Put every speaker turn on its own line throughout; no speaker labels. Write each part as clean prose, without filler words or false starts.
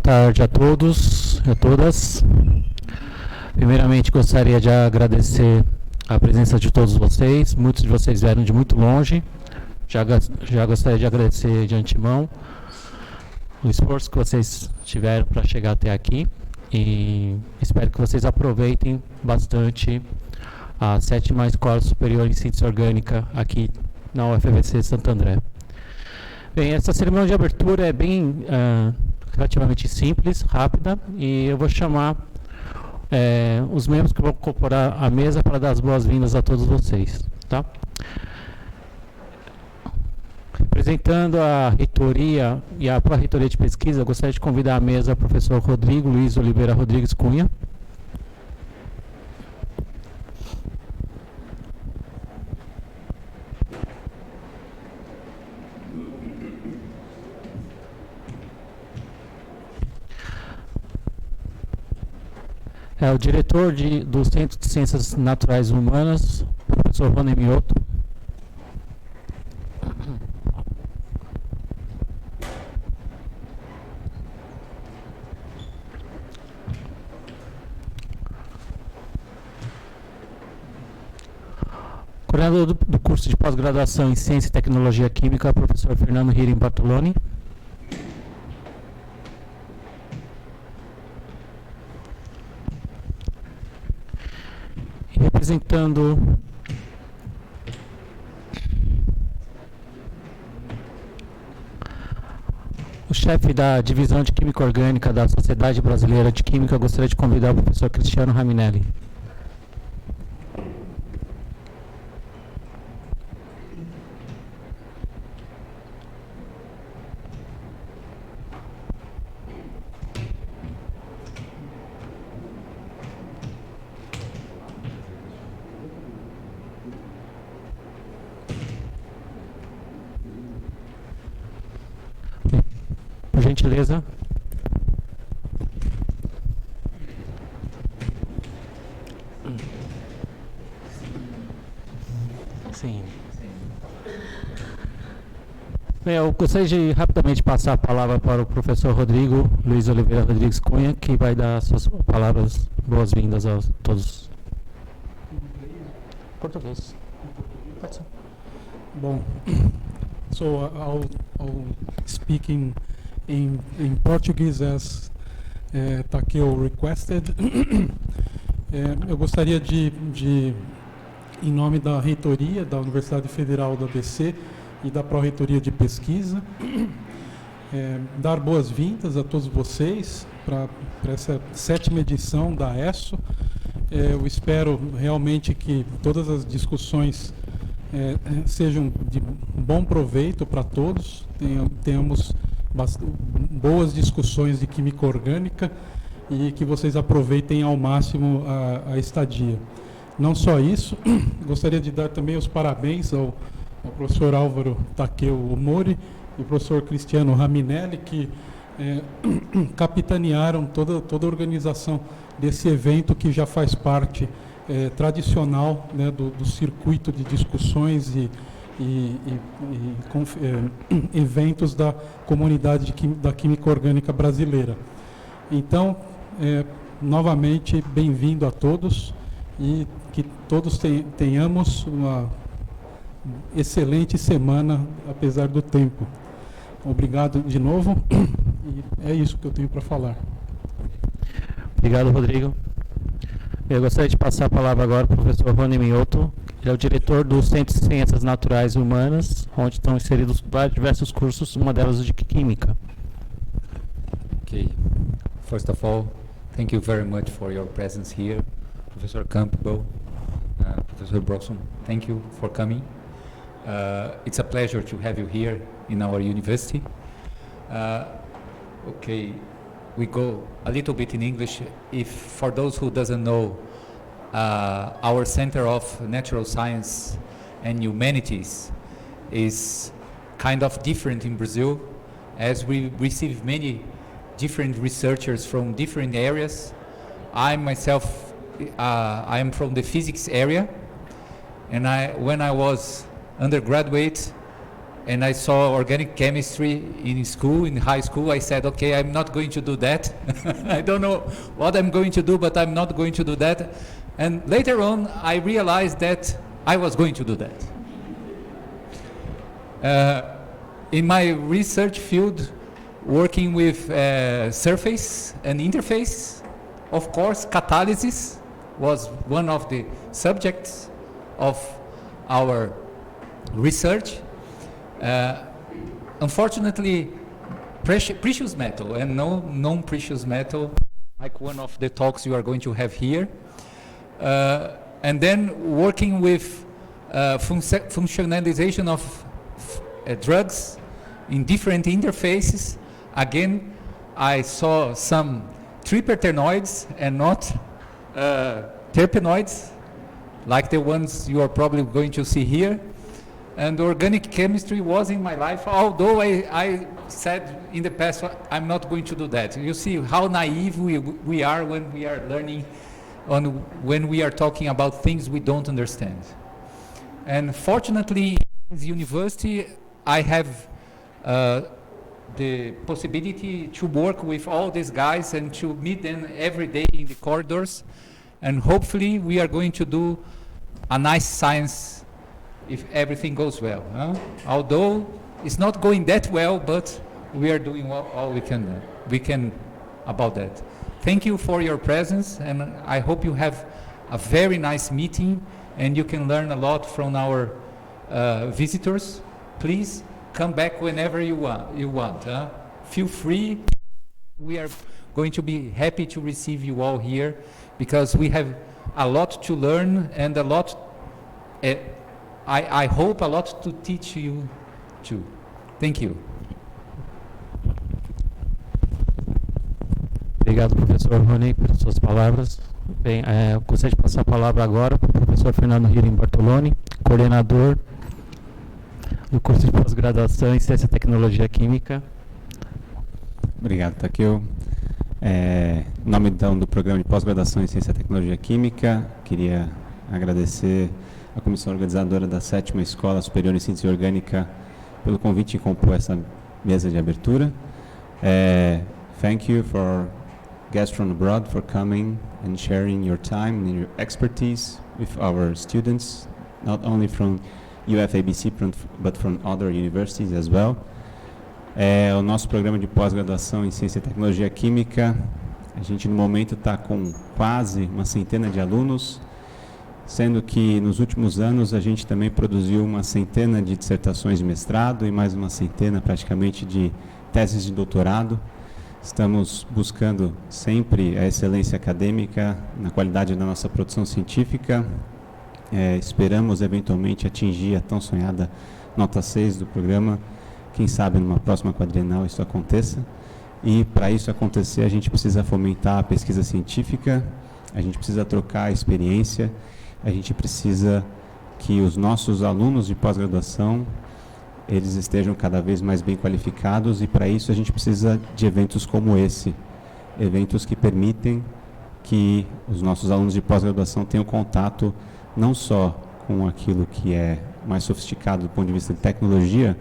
tarde a todos e a todas. Primeiramente, gostaria de agradecer a presença de todos vocês. Muitos de vocês vieram de muito longe. Já gostaria de agradecer de antemão o esforço que vocês tiveram para chegar até aqui. E espero que vocês aproveitem bastante a 7ª Escola Superior em Síntese Orgânica aqui na UFVC Santo André. Bem, essa cerimônia de abertura é bem relativamente simples, rápida, e eu vou chamar os membros que vão incorporar a mesa para dar as boas-vindas a todos vocês, tá? Representando a reitoria e a pró-reitoria de pesquisa, eu gostaria de convidar à mesa o professor Rodrigo Luiz Oliveira Rodrigues Cunha. É o diretor do Centro de Ciências Naturais e Humanas, o professor Rony Mioto. Coordenador do curso de pós-graduação em Ciência e Tecnologia Química, professor Fernando Hirim Bartoloni. Representando o chefe da divisão de Química Orgânica da Sociedade Brasileira de Química, eu gostaria de convidar o professor Cristiano Raminelli. Por gentileza. Sim. Bem, eu gostaria de rapidamente passar a palavra para o professor Rodrigo Luiz Oliveira Rodrigues Cunha, que vai dar suas palavras boas-vindas a todos. Português. Pode ser.
Bom, so I'll speak in Portuguese as Takeo requested. Eu gostaria de, em nome da reitoria da Universidade Federal do ABC e da Pró-Reitoria de Pesquisa, dar boas-vindas a todos vocês para essa 7ª edição da ESSO. Eu espero realmente que todas as discussões sejam de bom proveito para todos, tenhamos boas discussões de química orgânica e que vocês aproveitem ao máximo a estadia. Não só isso, gostaria de dar também os parabéns ao professor Álvaro Takeo Omori e ao professor Cristiano Raminelli, que capitanearam toda a organização desse evento, que já faz parte tradicional, né, do circuito de discussões e eventos da comunidade da química orgânica brasileira. Então, novamente, bem-vindo a todos e que todos tenhamos uma excelente semana, apesar do tempo. Obrigado de novo, e é isso que eu tenho para falar.
Obrigado, Rodrigo. Eu gostaria de passar a palavra agora para o professor Rony Mioto. Ele é o diretor do Centro de Ciências Naturais e Humanas, onde estão inseridos diversos cursos, uma delas de Química.
Okay. First of all, thank you very much for your presence here. Professor Campbell, Professor Brosson, thank you for coming. It's a pleasure to have you here in our university. Okay, we go a little bit in English. If for those who doesn't know, our Center of Natural Science and Humanities is kind of different in Brazil, as we receive many different researchers from different areas. I myself, I am from the physics area, and when I was undergraduate, and I saw organic chemistry in school, in high school, I said, okay, I'm not going to do that. I don't know what I'm going to do, but I'm not going to do that. And later on, I realized that I was going to do that. In my research field, working with surface and interface, of course, catalysis was one of the subjects of our research. Unfortunately, precious metal and non-precious metal, like one of the talks you are going to have here. And then working with functionalization of drugs in different interfaces. Again, I saw some triterpenoids and not terpenoids, like the ones you are probably going to see here. And organic chemistry was in my life, although I said in the past, I'm not going to do that. You see how naive we are when we are learning, when we are talking about things we don't understand. And fortunately, in this university, I have the possibility to work with all these guys and to meet them every day in the corridors. And hopefully we are going to do a nice science if everything goes well. Although it's not going that well, but we are doing all we can about that. Thank you for your presence, and I hope you have a very nice meeting and you can learn a lot from our visitors. Please come back whenever you want. Feel free. We are going to be happy to receive you all here because we have a lot to learn and a lot, I hope, a lot to teach you too. Thank you.
Obrigado, professor Rony, pelas suas palavras. Bem, eu gostaria de passar a palavra agora para o professor Fernando Hirim Bartoloni, coordenador do curso de pós-graduação em Ciência e Tecnologia Química.
Obrigado, Takeo. Em nome então do programa de pós-graduação em Ciência e Tecnologia Química, queria agradecer a comissão organizadora da 7ª Escola Superior em Síntese Orgânica pelo convite em compor essa mesa de abertura. Thank you for guests from abroad for coming and sharing your time and your expertise with our students, not only from UFABC, but from other universities as well. O nosso programa de pós-graduação em Ciência e Tecnologia Química, a gente no momento está com quase uma centena de alunos, sendo que nos últimos anos a gente também produziu uma centena de dissertações de mestrado e mais uma centena praticamente de teses de doutorado. Estamos buscando sempre a excelência acadêmica na qualidade da nossa produção científica. Esperamos eventualmente atingir a tão sonhada nota 6 do programa. Quem sabe numa próxima quadrienal isso aconteça. E para isso acontecer a gente precisa fomentar a pesquisa científica, a gente precisa trocar a experiência, a gente precisa que os nossos alunos de pós-graduação eles estejam cada vez mais bem qualificados, e para isso a gente precisa de eventos como esse, eventos que permitem que os nossos alunos de pós-graduação tenham contato não só com aquilo que é mais sofisticado do ponto de vista de tecnologia,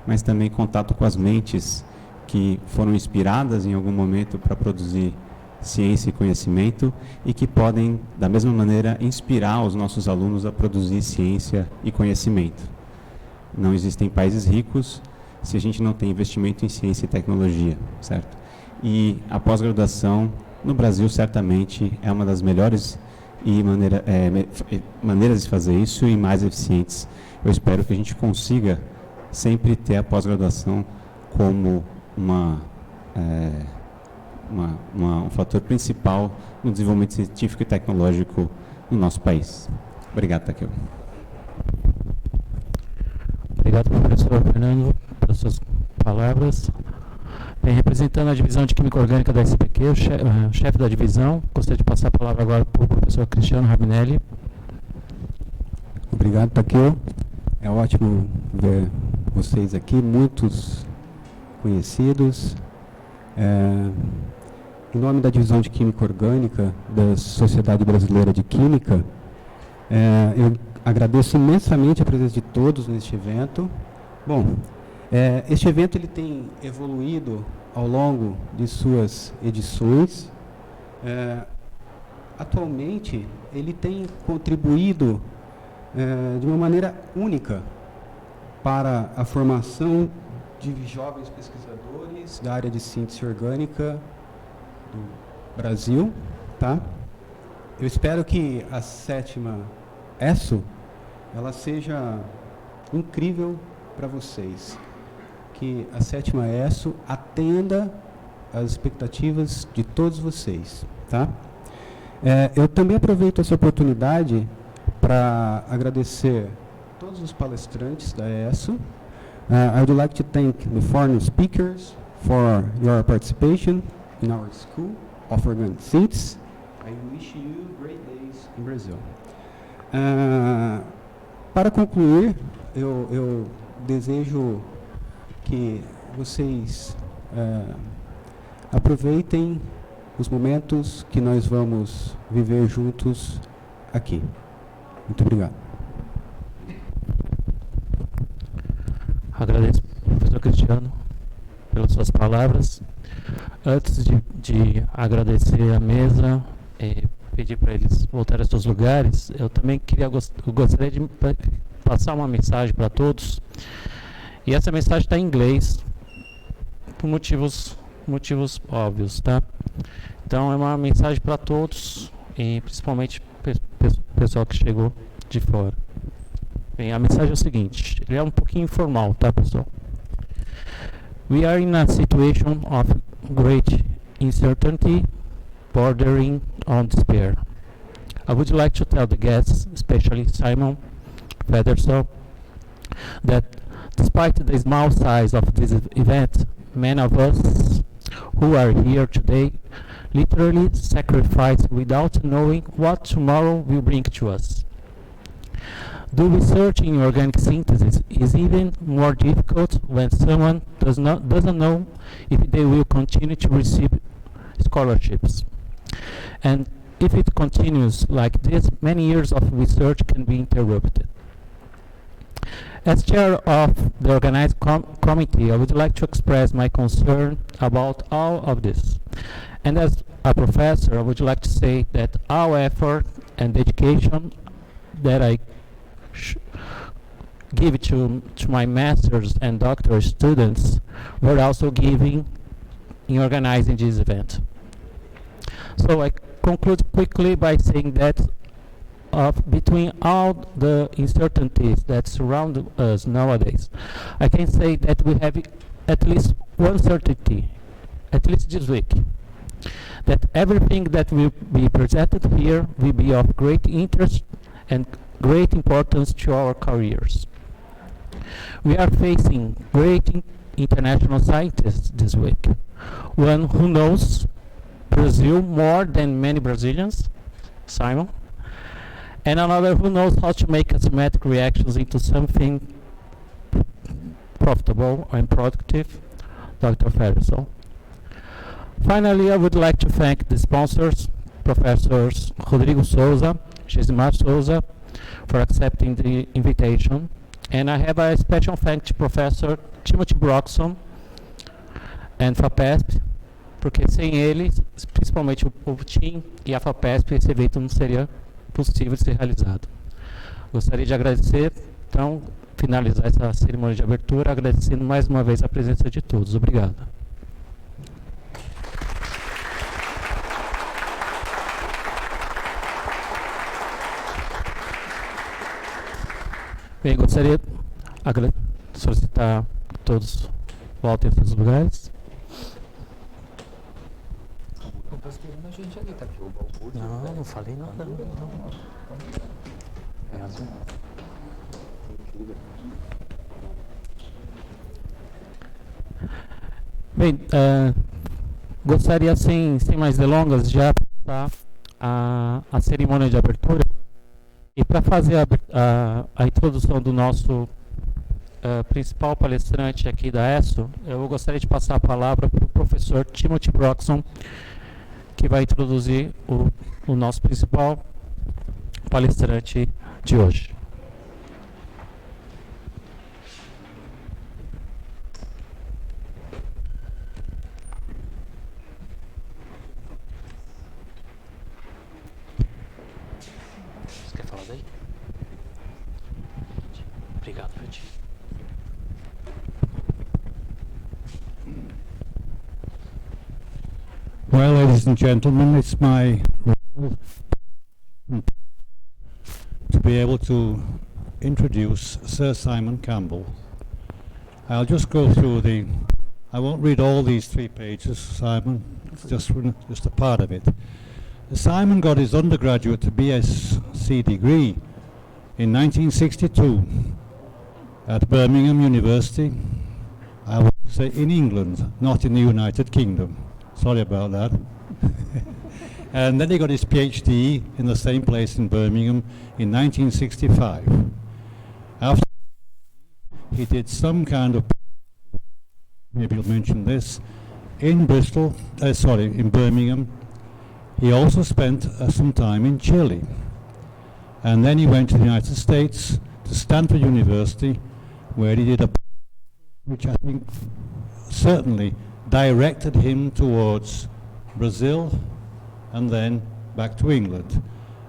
mas também contato com as mentes que foram inspiradas em algum momento para produzir ciência e conhecimento e que podem, da mesma maneira, inspirar os nossos alunos a produzir ciência e conhecimento. Não existem países ricos se a gente não tem investimento em ciência e tecnologia, certo? E a pós-graduação no Brasil certamente é uma das melhores maneiras de fazer isso e mais eficientes. Eu espero que a gente consiga sempre ter a pós-graduação como um fator principal no desenvolvimento científico e tecnológico no nosso país. Obrigado, Takeo.
Obrigado, professor Fernando, pelas suas palavras. Bem, representando a divisão de Química Orgânica da SPQ, o chefe da divisão, gostaria de passar a palavra agora para o professor Cristiano Raminelli.
Obrigado, Takeo. É ótimo ver vocês aqui, muitos conhecidos. Em nome da divisão de Química Orgânica da Sociedade Brasileira de Química, eu agradeço imensamente a presença de todos neste evento. Bom, Este evento ele tem evoluído ao longo de suas edições. Atualmente, ele tem contribuído de uma maneira única para a formação de jovens pesquisadores da área de síntese orgânica do Brasil, tá? Eu espero que a 7ª ESSO ela seja incrível para vocês, que a 7ª ESSO atenda às expectativas de todos vocês, tá? Eu também aproveito essa oportunidade para agradecer todos os palestrantes da ESSO. I would like to thank the foreign speakers for your participation in our School of Organic Synthesis. I wish you great days in Brazil. Para concluir, eu desejo que vocês aproveitem os momentos que nós vamos viver juntos aqui. Muito obrigado.
Agradeço, professor Cristiano, pelas suas palavras. Antes de agradecer a mesa e pedir para eles voltarem aos seus lugares, eu também gostaria de passar uma mensagem para todos. E essa mensagem está em inglês, por motivos óbvios, tá? Então é uma mensagem para todos, e principalmente pessoal que chegou de fora. Bem, a mensagem é o seguinte, ele é um pouquinho informal, tá, pessoal? We are in a situation of great uncertainty bordering on despair. I would like to tell the guests, especially Simon Campbell, that despite the small size of this event, many of us who are here today literally sacrifice without knowing what tomorrow will bring to us. The research in organic synthesis is even more difficult when someone doesn't know if they will continue to receive scholarships. And if it continues like this, many years of research can be interrupted. As chair of the organized committee, I would like to express my concern about all of this. And as a professor, I would like to say that our effort and dedication that I give to my master's and doctoral students were also given in organizing this event. So I conclude quickly by saying that between all the uncertainties that surround us nowadays, I can say that we have at least one certainty, at least this week, that everything that will be presented here will be of great interest and great importance to our careers. We are facing great international scientists this week. One who knows Brazil more than many Brazilians, Simon, and another who knows how to make asymmetric reactions into something profitable and productive, Dr. Ferguson. Finally, I would like to thank the sponsors, Professors Rodrigo Souza, Gesimar Souza, for accepting the invitation. And I have a special thanks to Professor Timothy Broxson and FAPESP, porque sem eles, principalmente o TIM e a FAPESP, esse evento não seria possível de ser realizado. Gostaria de agradecer, então, finalizar essa cerimônia de abertura, agradecendo mais uma vez a presença de todos. Obrigado. Bem, gostaria de solicitar que todos voltem aos seus lugares.
Estou esperando a gente ali, tá aqui o balbúrdio.
Não falei nada. Não. É azul. Bem, gostaria, sem mais delongas, já passar a cerimônia de abertura. E para fazer a introdução do nosso principal palestrante aqui da ESSO, eu gostaria de passar a palavra para o professor Timothy Broxson, que vai introduzir o nosso principal palestrante de hoje. Obrigado, Fred.
Well, ladies and gentlemen, it's my real to be able to introduce Sir Simon Campbell. I'll just go through I won't read all these 3 pages, Simon, it's just a part of it. Simon got his undergraduate BSc degree in 1962 at Birmingham University, I would say in England, not in the United Kingdom. Sorry about that. And then he got his PhD in the same place in Birmingham in 1965. After he did some kind of, maybe I'll mention this, in Birmingham. He also spent some time in Chile. And then he went to the United States, to Stanford University, where he did a, which I think certainly directed him towards Brazil and then back to England.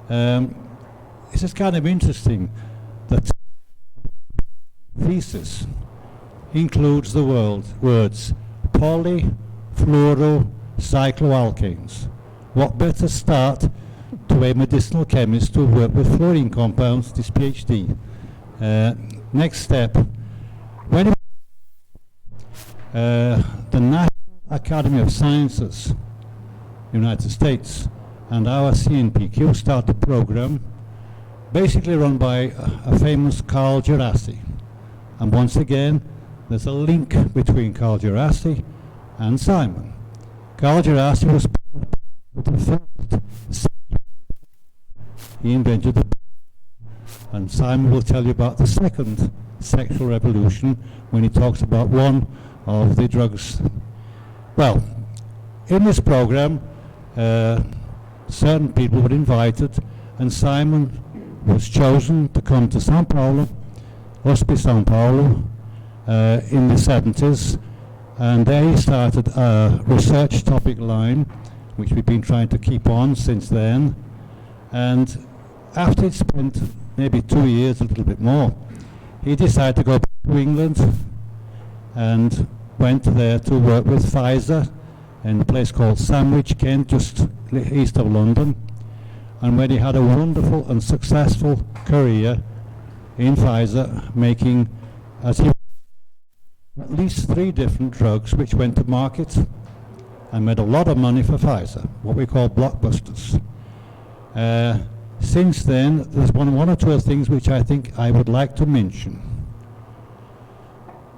This is kind of interesting that thesis includes the words polyfluorocycloalkanes. What better start to a medicinal chemist to work with fluorine compounds, this PhD. Next step, when the National Academy of Sciences, United States, and our CNPq started a program basically run by a famous Carl Gerasi. And once again, there's a link between Carl Gerasi and Simon. Carl Gerasi was the first. He invented the, and Simon will tell you about the second sexual revolution when he talks about one of the drugs. Well, in this program, certain people were invited, and Simon was chosen to come to São Paulo, São Paulo, in the 70s, and there he started a research topic line, which we've been trying to keep on since then. And after he'd spent maybe 2 years, a little bit more, he decided to go back to England and went there to work with Pfizer in a place called Sandwich, Kent, just east of London. And when he had a wonderful and successful career in Pfizer, making at least 3 different drugs which went to market and made a lot of money for Pfizer, what we call blockbusters. Since then, there's one or two other things which I think I would like to mention.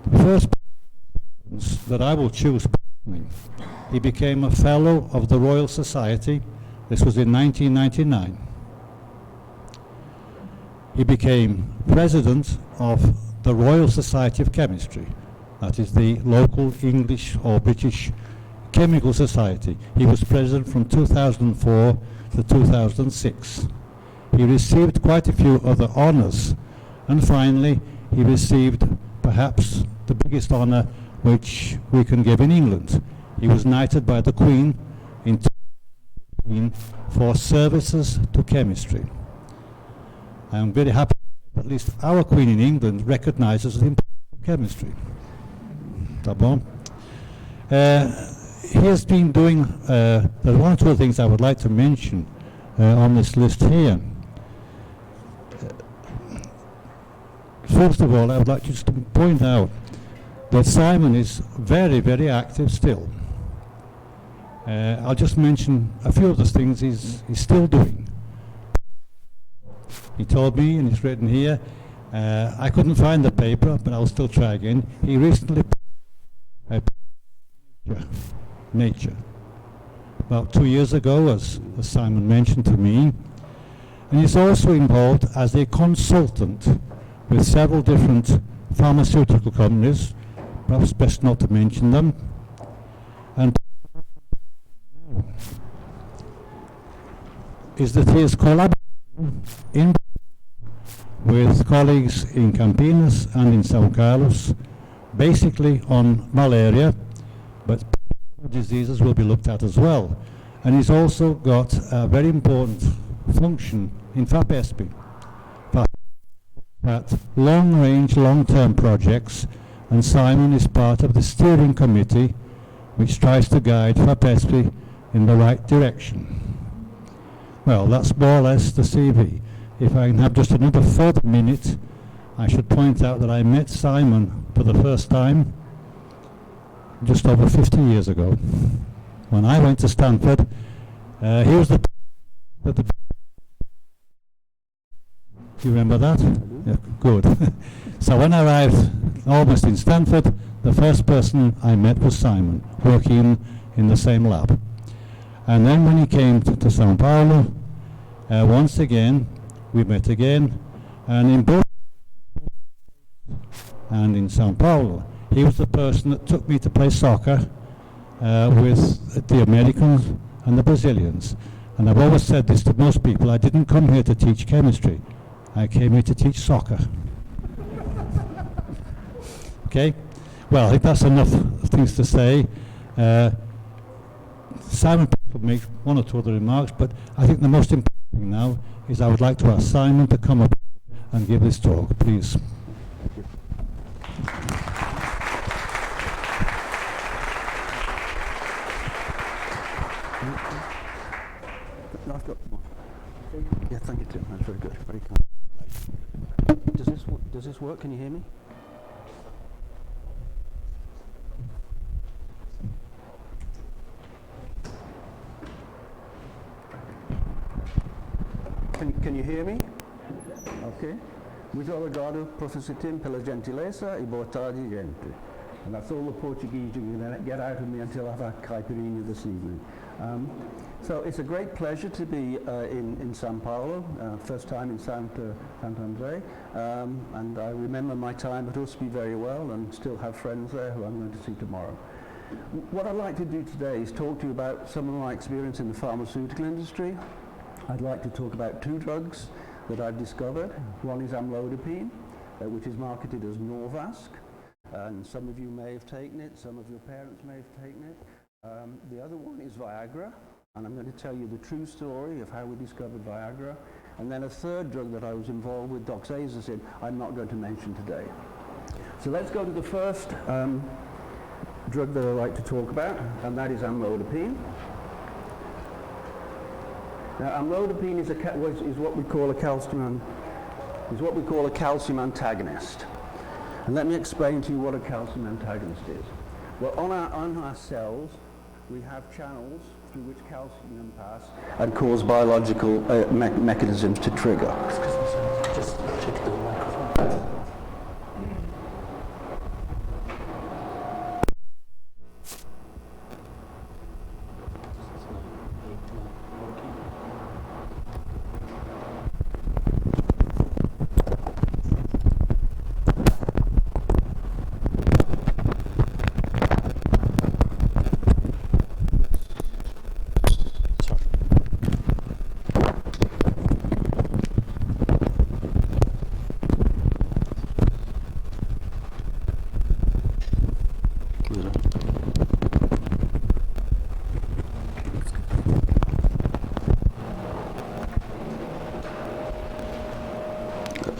The first that I will choose personally, he became a Fellow of the Royal Society. This was in 1999. He became President of the Royal Society of Chemistry. That is the local English or British Chemical Society. He was President from 2004 to 2006. He received quite a few other honours, and finally he received perhaps the biggest honour which we can give in England. He was knighted by the Queen in 2015 for services to chemistry. I'm very happy that at least our Queen in England recognises the importance of chemistry. Tá bom? He has been doing, there are one or two things I would like to mention on this list here. First of all, I would like just to point out that Simon is very, very active still. I'll just mention a few of the things he's still doing. He told me, and it's written here, I couldn't find the paper, but I'll still try again. He recently Nature, about 2 years ago, as Simon mentioned to me, and he's also involved as a consultant with several different pharmaceutical companies, perhaps best not to mention them, and is that he is collaborating with colleagues in Campinas and in São Carlos, basically on malaria, but diseases will be looked at as well. And he's also got a very important function in FAPESP, at long-range, long-term projects, and Simon is part of the steering committee which tries to guide FAPESPI in the right direction. Well, that's more or less the CV. If I can have just another further minute, I should point out that I met Simon for the first time just over 50 years ago. When I went to Stanford, he was the... You remember that? Yeah, good. So when I arrived almost in Stanford, the first person I met was Simon, working in the same lab. And then when he came to São Paulo, once again, we met again, and in both and in São Paulo, he was the person that took me to play soccer with the Americans and the Brazilians. And I've always said this to most people, I didn't come here to teach chemistry. I came here to teach soccer. Okay? Well, I think that's enough things to say. Simon will make one or two other remarks, but I think the most important thing now is I would like to ask Simon to come up and give this talk, please.
I've got one. Yeah, thank you, Tim. That's very good. Very kind. Does this work? Can you hear me? Can you hear me? Okay. Muito obrigado, Professor Tim, pela gentileza e boa tarde, gente. And that's all the Portuguese you can get out of me until I have a caipirinha this evening. So it's a great pleasure to be in São Paulo, first time in Santo André, and I remember my time at USP very well and still have friends there who I'm going to see tomorrow. What I'd like to do today is talk to you about some of my experience in the pharmaceutical industry. I'd like to talk about two drugs that I've discovered. One is amlodipine, which is marketed as Norvasc, and some of you may have taken it, some of your parents may have taken it. The other one is Viagra, and I'm going to tell you the true story of how we discovered Viagra. And then a third drug that I was involved with, doxazosin, I'm not going to mention today. So let's go to the first drug that I'd like to talk about, and that is amlodipine. Now, amlodipine is what we call a calcium antagonist. And let me explain to you what a calcium antagonist is. Well, on our cells, we have channels through which calcium pass and cause biological mechanisms to trigger. Just check the microphone.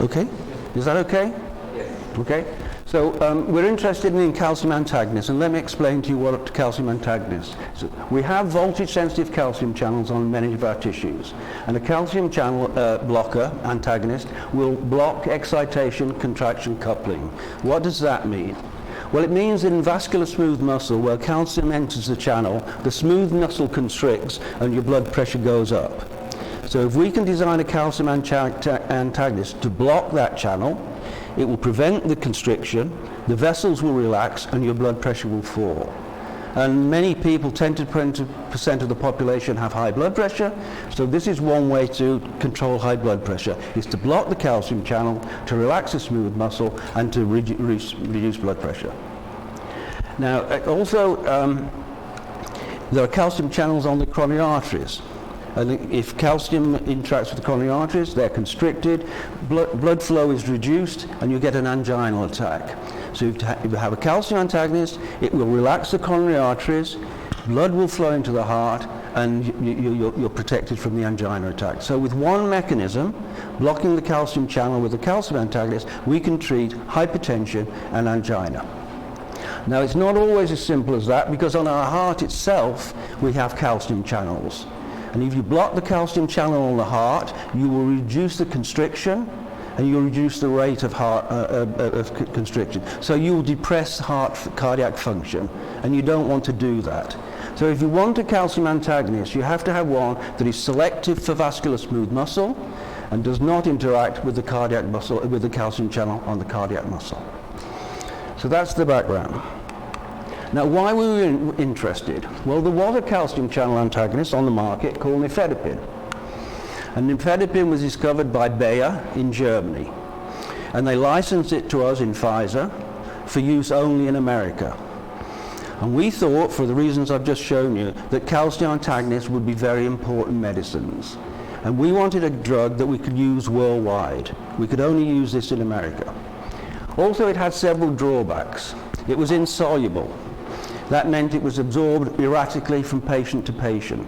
Okay, is that okay? Yes. Okay, so we're interested in calcium antagonists, and let me explain to you what a calcium antagonist is. So we have voltage-sensitive calcium channels on many of our tissues, and a calcium channel blocker antagonist will block excitation, contraction, coupling. What does that mean? Well, it means that in vascular smooth muscle, where calcium enters the channel, the smooth muscle constricts and your blood pressure goes up. So if we can design a calcium antagonist to block that channel, it will prevent the constriction, the vessels will relax, and your blood pressure will fall. And many people, 10 to 20% of the population, have high blood pressure, so this is one way to control high blood pressure, is to block the calcium channel, to relax the smooth muscle, and to reduce blood pressure. Now, also, there are calcium channels on the coronary arteries. And if calcium interacts with the coronary arteries, they're constricted, blood flow is reduced, and you get an anginal attack. So if you have a calcium antagonist, it will relax the coronary arteries, blood will flow into the heart, and you're protected from the angina attack. So with one mechanism, blocking the calcium channel with a calcium antagonist, we can treat hypertension and angina. Now it's not always as simple as that, because on our heart itself we have calcium channels. And if you block the calcium channel on the heart, you will reduce the constriction and you'll reduce the rate of constriction. So you will depress cardiac function, and you don't want to do that. So if you want a calcium antagonist, you have to have one that is selective for vascular smooth muscle and does not interact with the cardiac muscle, with the calcium channel on the cardiac muscle. So that's the background. Now, why were we interested? Well, there was a calcium channel antagonist on the market called nifedipine. And nifedipine was discovered by Bayer in Germany. And they licensed it to us in Pfizer for use only in America. And we thought, for the reasons I've just shown you, that calcium antagonists would be very important medicines. And we wanted a drug that we could use worldwide. We could only use this in America. Also, it had several drawbacks. It was insoluble. That meant it was absorbed erratically from patient to patient.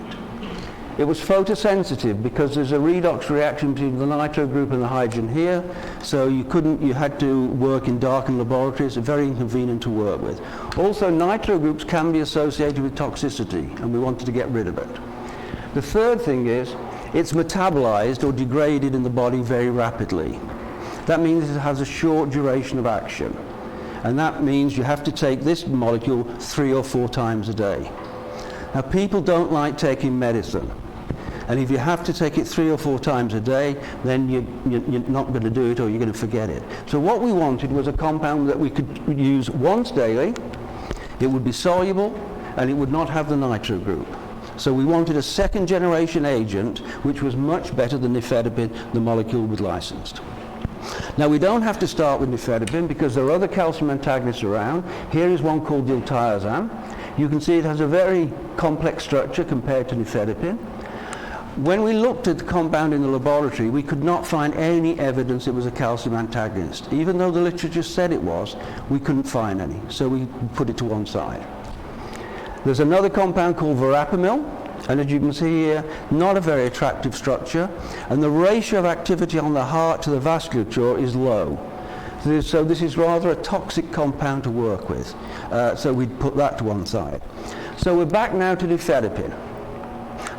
It was photosensitive because there's a redox reaction between the nitro group and the hydrogen here, so you had to work in darkened laboratories, very inconvenient to work with. Also, nitro groups can be associated with toxicity, and we wanted to get rid of it. The third thing is, it's metabolized or degraded in the body very rapidly. That means it has a short duration of action. And that means you have to take this molecule 3 or 4 times a day. Now, people don't like taking medicine. And if you have to take it 3 or 4 times a day, then you're not going to do it, or you're going to forget it. So what we wanted was a compound that we could use once daily. It would be soluble, and it would not have the nitro group. So we wanted a second generation agent, which was much better than nifedipine, the molecule was licensed. Now, we don't have to start with nifedipine because there are other calcium antagonists around. Here is one called diltiazem. You can see it has a very complex structure compared to nifedipine. When we looked at the compound in the laboratory, we could not find any evidence it was a calcium antagonist. Even though the literature said it was, we couldn't find any, so we put it to one side. There's another compound called verapamil, and as you can see here, not a very attractive structure, and the ratio of activity on the heart to the vasculature is low. So this is rather a toxic compound to work with, so we'd put that to one side. So we're back now to nifedipine.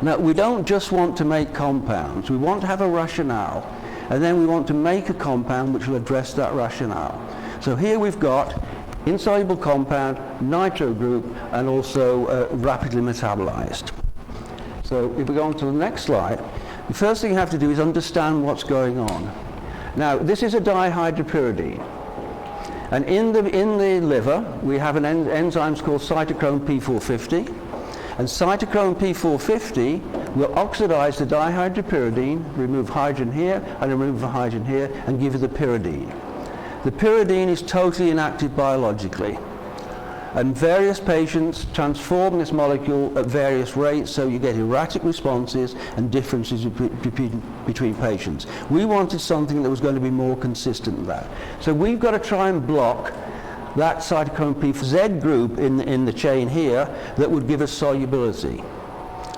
Now, we don't just want to make compounds, we want to have a rationale, and then we want to make a compound which will address that rationale. So here we've got insoluble compound, nitro group, and also rapidly metabolized. So if we go on to the next slide, the first thing you have to do is understand what's going on. Now, this is a dihydropyridine. And in the liver, we have an enzyme called cytochrome P450. And cytochrome P450 will oxidize the dihydropyridine, remove hydrogen here, and remove the hydrogen here, and give you the pyridine. The pyridine is totally inactive biologically. And various patients transform this molecule at various rates, so you get erratic responses and differences between patients. We wanted something that was going to be more consistent than that. So we've got to try and block that cytochrome P450 group in the chain here that would give us solubility.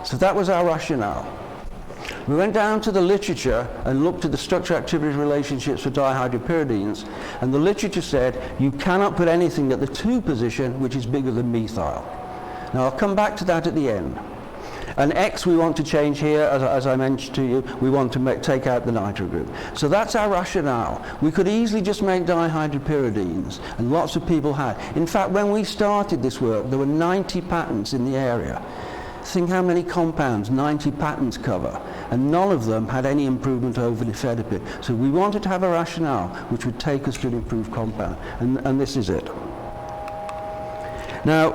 So that was our rationale. We went down to the literature and looked at the structure-activity relationships for dihydropyridines, and the literature said you cannot put anything at the 2 position which is bigger than methyl. Now, I'll come back to that at the end. And X we want to change here, as I mentioned to you, we want to take out the nitro group. So that's our rationale. We could easily just make dihydropyridines, and lots of people had. In fact, when we started this work, there were 90 patents in the area. Think how many compounds 90 patents cover, and none of them had any improvement over nifedipine. So we wanted to have a rationale which would take us to an improved compound, and this is it. Now,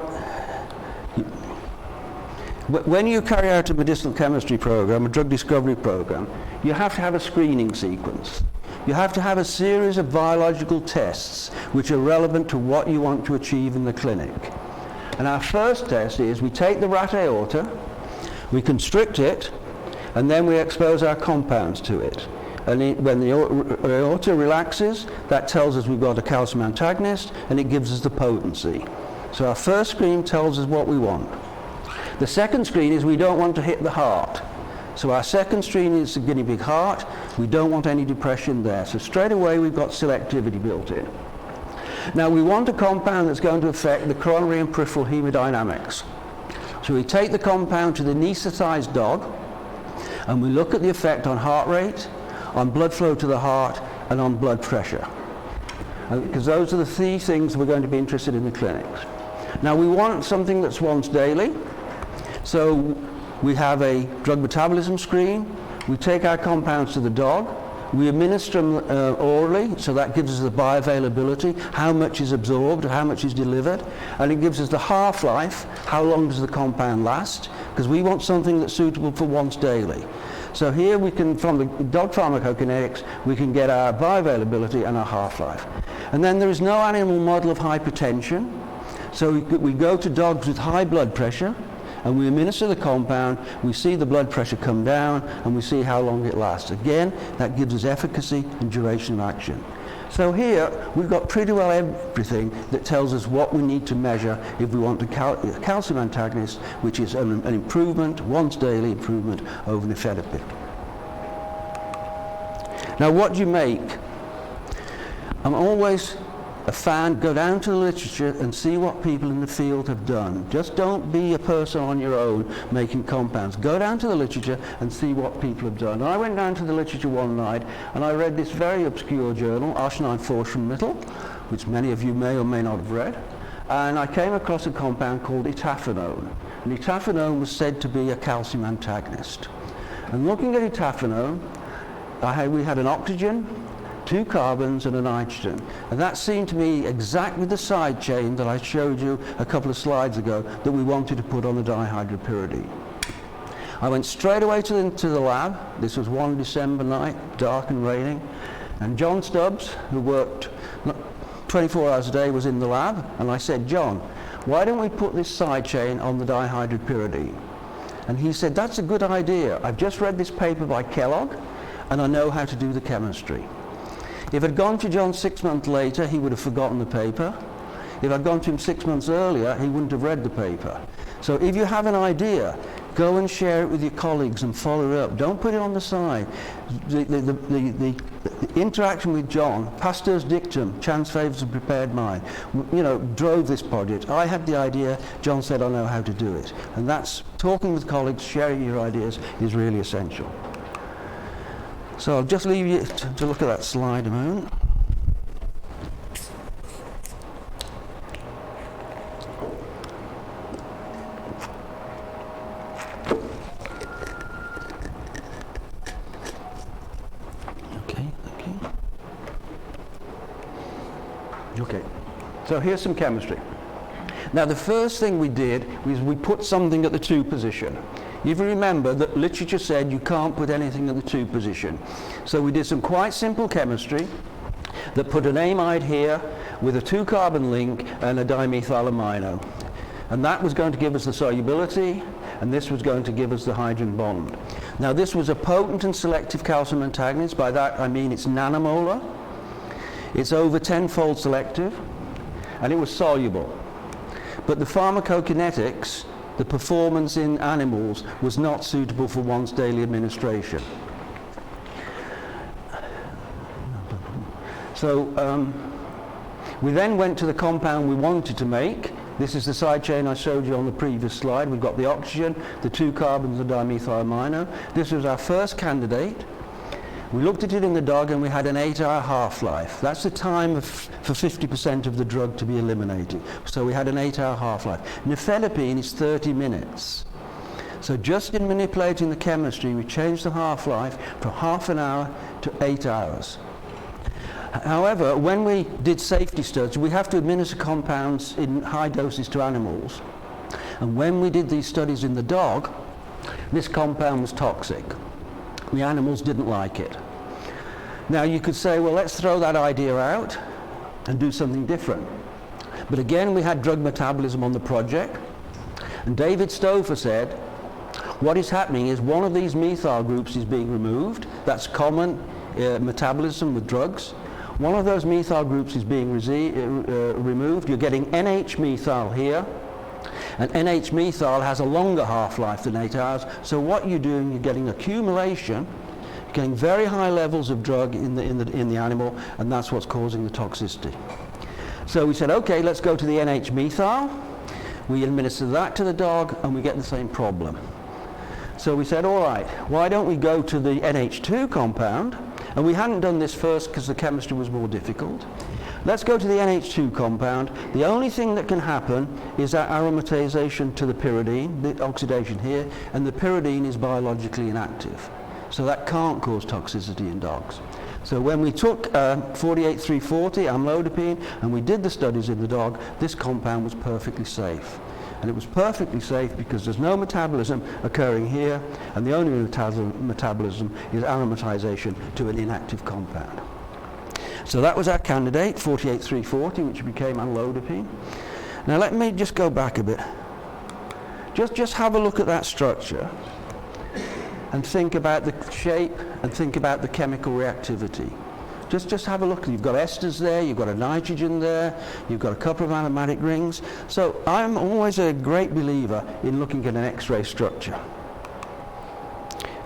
when you carry out a medicinal chemistry program, a drug discovery program, you have to have a screening sequence. You have to have a series of biological tests which are relevant to what you want to achieve in the clinic. And our first test is we take the rat aorta, we constrict it, and then we expose our compounds to it. And when the aorta relaxes, that tells us we've got a calcium antagonist, and it gives us the potency. So our first screen tells us what we want. The second screen is we don't want to hit the heart. So our second screen is the guinea pig heart. We don't want any depression there. So straight away we've got selectivity built in. Now we want a compound that's going to affect the coronary and peripheral hemodynamics. So we take the compound to the anaesthetized dog and we look at the effect on heart rate, on blood flow to the heart, and on blood pressure. Because those are the three things we're going to be interested in the clinics. Now we want something that's once daily. So we have a drug metabolism screen. We take our compounds to the dog. We administer them orally, so that gives us the bioavailability, how much is absorbed, how much is delivered, and it gives us the half-life, how long does the compound last, because we want something that's suitable for once daily. So here we can, from the dog pharmacokinetics, we can get our bioavailability and our half-life. And then there is no animal model of hypertension, so we go to dogs with high blood pressure, and we administer the compound, we see the blood pressure come down, and we see how long it lasts. Again, that gives us efficacy and duration of action. So here, we've got pretty well everything that tells us what we need to measure if we want a calcium antagonist, which is an improvement, once daily improvement over nifedipine. Now what do you make? I'm always a fan, go down to the literature and see what people in the field have done. Just don't be a person on your own making compounds. Go down to the literature and see what people have done. And I went down to the literature one night and I read this very obscure journal, Arzneiforschungsmittel, which many of you may or may not have read. And I came across a compound called etafenone. And etafenone was said to be a calcium antagonist. And looking at etafenone, we had an oxygen, 2 carbons and a nitrogen, and that seemed to me exactly the side chain that I showed you a couple of slides ago that we wanted to put on the dihydropyridine. I went straight away to the lab. This was one December night, dark and raining, and John Stubbs, who worked 24 hours a day, was in the lab, and I said, John, why don't we put this side chain on the dihydropyridine? And he said, that's a good idea. I've just read this paper by Kellogg and I know how to do the chemistry. If I'd gone to John 6 months later, he would have forgotten the paper. If I'd gone to him 6 months earlier, he wouldn't have read the paper. So if you have an idea, go and share it with your colleagues and follow it up. Don't put it on the side. The interaction with John, Pasteur's dictum, chance favours a prepared mind, drove this project. I had the idea, John said I know how to do it. And that's talking with colleagues, sharing your ideas is really essential. So I'll just leave you to look at that slide a moment. Okay, so here's some chemistry. Now the first thing we did was we put something at the 2 position. If you remember that literature said you can't put anything at the 2 position. So we did some quite simple chemistry that put an amide here with a 2 carbon link and a dimethyl amino. And that was going to give us the solubility, and this was going to give us the hydrogen bond. Now this was a potent and selective calcium antagonist. By that I mean it's nanomolar, it's over 10-fold selective, and it was soluble. But the pharmacokinetics, the performance in animals, was not suitable for once daily administration. So we then went to the compound we wanted to make. This is the side chain I showed you on the previous slide. We've got the oxygen, the 2 carbons, the dimethyl amino. This was our first candidate. We looked at it in the dog and we had an 8-hour half-life. That's the time for 50% of the drug to be eliminated. So we had an 8-hour half-life. Nifedipine is 30 minutes. So just in manipulating the chemistry, we changed the half-life from half an hour to 8 hours. However, when we did safety studies, we have to administer compounds in high doses to animals. And when we did these studies in the dog, this compound was toxic. The animals didn't like it. Now you could say, well, let's throw that idea out and do something different. But again, we had drug metabolism on the project. And David Stouffer said, what is happening is one of these methyl groups is being removed. That's common metabolism with drugs. One of those methyl groups is being removed. You're getting NH methyl here. And NH-methyl has a longer half-life than 8 hours, so what you're doing, you're getting accumulation, getting very high levels of drug in the animal, and that's what's causing the toxicity. So we said, okay, let's go to the NH-methyl. We administer that to the dog, and we get the same problem. So we said, all right, why don't we go to the NH2 compound? And we hadn't done this first because the chemistry was more difficult. Let's go to the NH2 compound. The only thing that can happen is that aromatization to the pyridine, the oxidation here, and the pyridine is biologically inactive. So that can't cause toxicity in dogs. So when we took 48340, amlodipine, and we did the studies in the dog, this compound was perfectly safe. And it was perfectly safe because there's no metabolism occurring here, and the only metabolism is aromatization to an inactive compound. So that was our candidate, 48340, which became amlodipine. Now let me just go back a bit. Just have a look at that structure and think about the shape and think about the chemical reactivity. Just have a look. You've got esters there, you've got a nitrogen there, you've got a couple of aromatic rings. So I'm always a great believer in looking at an X-ray structure.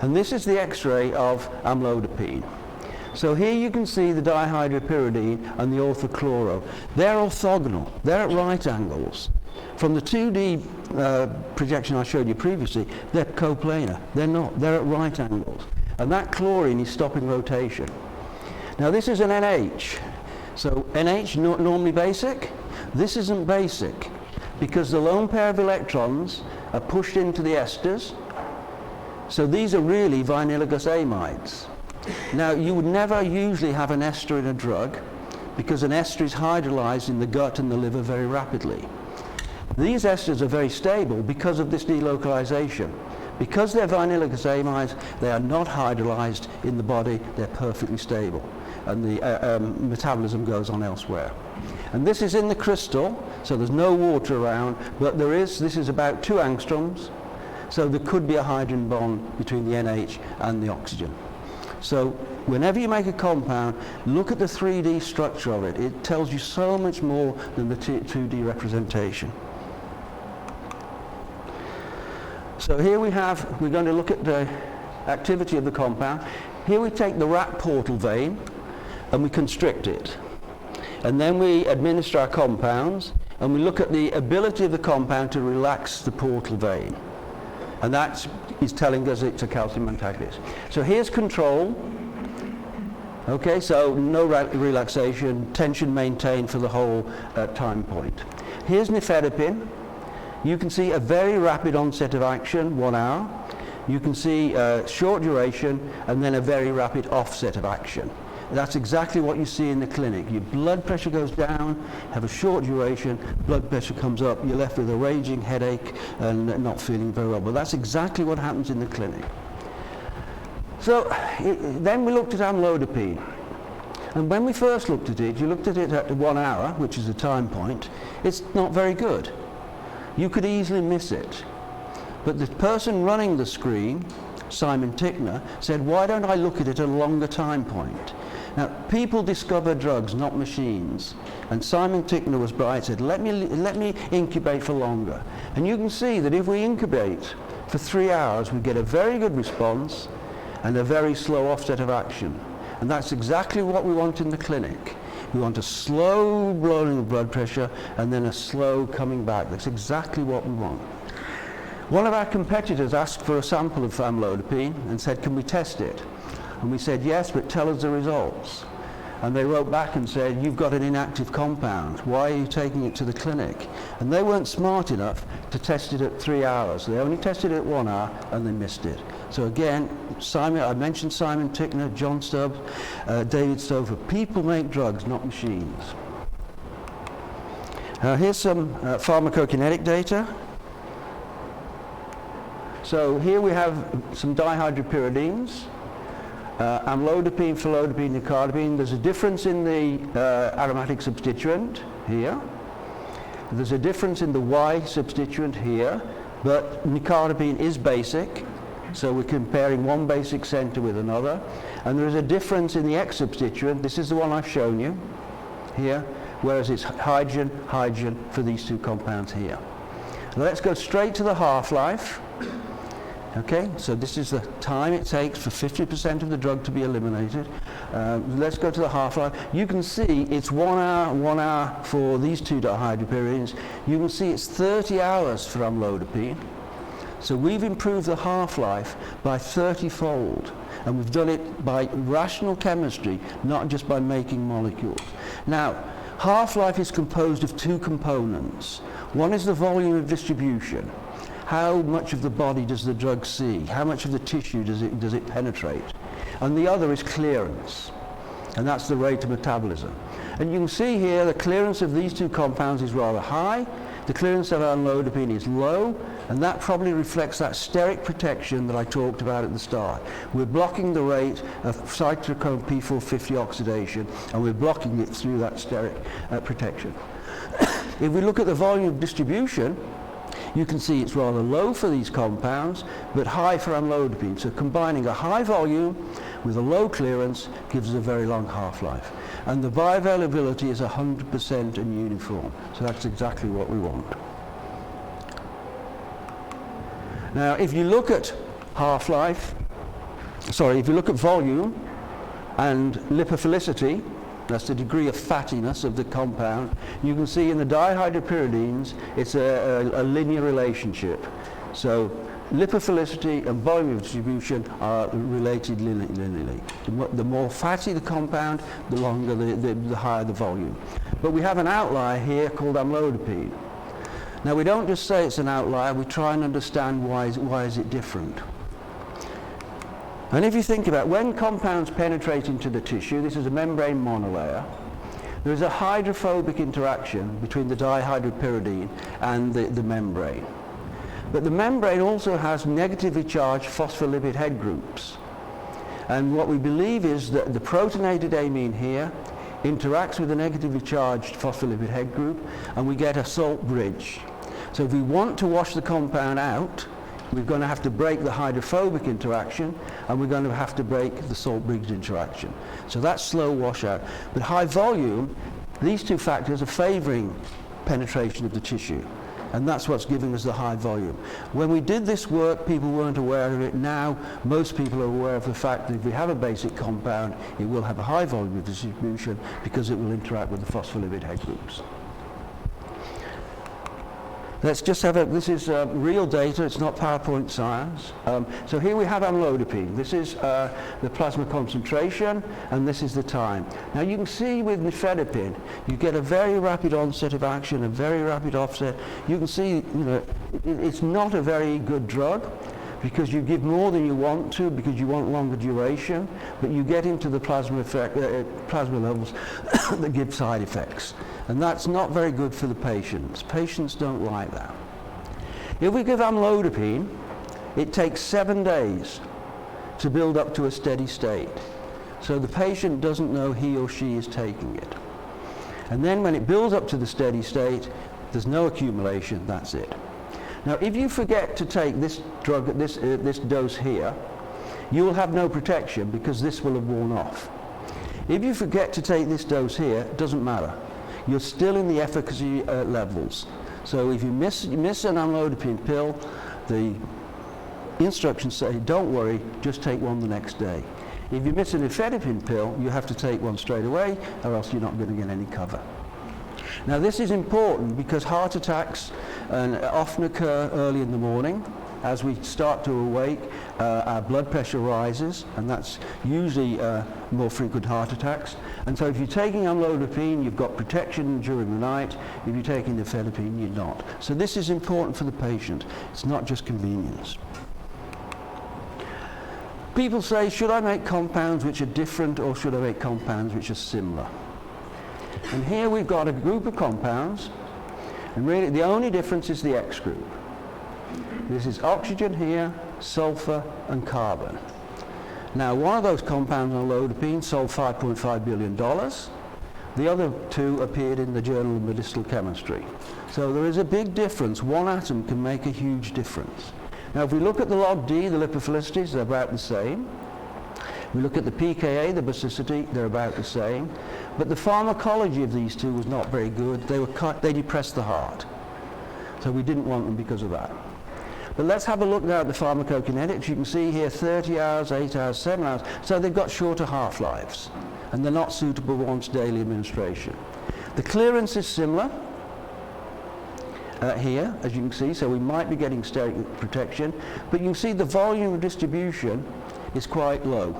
And this is the X-ray of amlodipine. So here you can see the dihydropyridine and the orthochloro. They're orthogonal, they're at right angles. From the 2D projection I showed you previously, they're coplanar. They're not, they're at right angles. And that chlorine is stopping rotation. Now this is an NH. So NH, normally basic. This isn't basic because the lone pair of electrons are pushed into the esters. So these are really vinylogous amides. Now you would never usually have an ester in a drug because an ester is hydrolyzed in the gut and the liver very rapidly. These esters are very stable because of this delocalization. Because they're vinylogous amides, they are not hydrolyzed in the body, they're perfectly stable. And the metabolism goes on elsewhere. And this is in the crystal, so there's no water around, but this is about 2 angstroms, so there could be a hydrogen bond between the NH and the oxygen. So whenever you make a compound, look at the 3D structure of it. It tells you so much more than the 2D representation. So here we're going to look at the activity of the compound. Here we take the rat portal vein and we constrict it. And then we administer our compounds and we look at the ability of the compound to relax the portal vein. And that is telling us it's a calcium antagonist. So here's control. Okay, so no relaxation, tension maintained for the whole time point. Here's nifedipine. You can see a very rapid onset of action, 1 hour. You can see short duration and then a very rapid offset of action. That's exactly what you see in the clinic. Your blood pressure goes down, have a short duration, blood pressure comes up, you're left with a raging headache and not feeling very well. But that's exactly what happens in the clinic. So then we looked at amlodipine. And when we first looked at it, you looked at it at 1 hour, which is the time point. It's not very good. You could easily miss it. But the person running the screen, Simon Tickner, said, why don't I look at it at a longer time point? Now, people discover drugs, not machines. And Simon Tickner was bright, said, let me incubate for longer. And you can see that if we incubate for 3 hours, we get a very good response and a very slow offset of action. And that's exactly what we want in the clinic. We want a slow lowering of blood pressure and then a slow coming back. That's exactly what we want. One of our competitors asked for a sample of amlodipine and said, can we test it? And we said, yes, but tell us the results. And they wrote back and said, you've got an inactive compound. Why are you taking it to the clinic? And they weren't smart enough to test it at 3 hours. They only tested it at 1 hour and they missed it. So again, I mentioned Simon Tickner, John Stubbs, David Stover. People make drugs, not machines. Here's some pharmacokinetic data. So here we have some dihydropyridines, amlodipine, felodipine, nicardipine. There's a difference in the aromatic substituent here. There's a difference in the Y substituent here, but nicardipine is basic. So we're comparing one basic center with another. And there is a difference in the X substituent. This is the one I've shown you here, whereas it's hydrogen, hydrogen for these two compounds here. Let's go straight to the half-life. Okay, so this is the time it takes for 50% of the drug to be eliminated. Let's go to the half-life. You can see it's 1 hour for these two dihydropyridines. You can see it's 30 hours for amlodipine. So we've improved the half-life by 30-fold. And we've done it by rational chemistry, not just by making molecules. Now, half-life is composed of two components. One is the volume of distribution. How much of the body does the drug see? How much of the tissue does it penetrate? And the other is clearance, and that's the rate of metabolism. And you can see here the clearance of these two compounds is rather high, the clearance of amlodipine is low, and that probably reflects that steric protection that I talked about at the start. We're blocking the rate of cytochrome P450 oxidation, and we're blocking it through that steric protection. If we look at the volume of distribution, you can see it's rather low for these compounds, but high for amlodipine. So combining a high volume with a low clearance gives us a very long half-life. And the bioavailability is 100% and uniform. So that's exactly what we want. Now, if you look at if you look at volume and lipophilicity, that's the degree of fattiness of the compound, you can see in the dihydropyridines it's a linear relationship. So lipophilicity and volume of distribution are related linearly. The more fatty the compound, the longer, the higher the volume. But we have an outlier here called amlodipine. Now we don't just say it's an outlier, we try and understand why is it different. And if you think about when compounds penetrate into the tissue, this is a membrane monolayer, there is a hydrophobic interaction between the dihydropyridine and the membrane. But the membrane also has negatively charged phospholipid head groups. And what we believe is that the protonated amine here interacts with the negatively charged phospholipid head group, and we get a salt bridge. So if we want to wash the compound out, we're going to have to break the hydrophobic interaction, and we're going to have to break the salt bridge interaction. So that's slow washout. But high volume, these two factors are favoring penetration of the tissue, and that's what's giving us the high volume. When we did this work, people weren't aware of it. Now, most people are aware of the fact that if we have a basic compound, it will have a high volume of distribution because it will interact with the phospholipid head groups. Let's just have this is real data, it's not PowerPoint science. So here we have amlodipine. This is the plasma concentration, and this is the time. Now you can see with nifedipine, you get a very rapid onset of action, a very rapid offset. You can see, it's not a very good drug, because you give more than you want to, because you want longer duration, but you get into the plasma levels that give side effects. And that's not very good for the patients. Patients don't like that. If we give amlodipine, it takes 7 days to build up to a steady state. So the patient doesn't know he or she is taking it. And then when it builds up to the steady state, there's no accumulation, that's it. Now, if you forget to take this drug at this dose here, you will have no protection because this will have worn off. If you forget to take this dose here, it doesn't matter. You're still in the efficacy levels. So if you miss an amlodipine pill, the instructions say, don't worry, just take one the next day. If you miss an nifedipine pill, you have to take one straight away, or else you're not going to get any cover. Now this is important because heart attacks often occur early in the morning. As we start to awake, our blood pressure rises, and that's usually more frequent heart attacks. And so if you're taking amlodipine, you've got protection during the night. If you're taking nifedipine, you're not. So this is important for the patient. It's not just convenience. People say, should I make compounds which are different, or should I make compounds which are similar? And here we've got a group of compounds, and really the only difference is the X group. This is oxygen here, sulfur, and carbon. Now, one of those compounds on amlodipine sold $5.5 billion. The other two appeared in the Journal of Medicinal Chemistry. So there is a big difference. One atom can make a huge difference. Now, if we look at the log D, the lipophilicities, they're about the same. We look at the pKa, the basicity, they're about the same. But the pharmacology of these two was not very good. They depressed the heart. So we didn't want them because of that. But let's have a look now at the pharmacokinetics. You can see here 30 hours, 8 hours, 7 hours. So they've got shorter half-lives, and they're not suitable once daily administration. The clearance is similar here, as you can see, so we might be getting steric protection, but you can see the volume of distribution is quite low.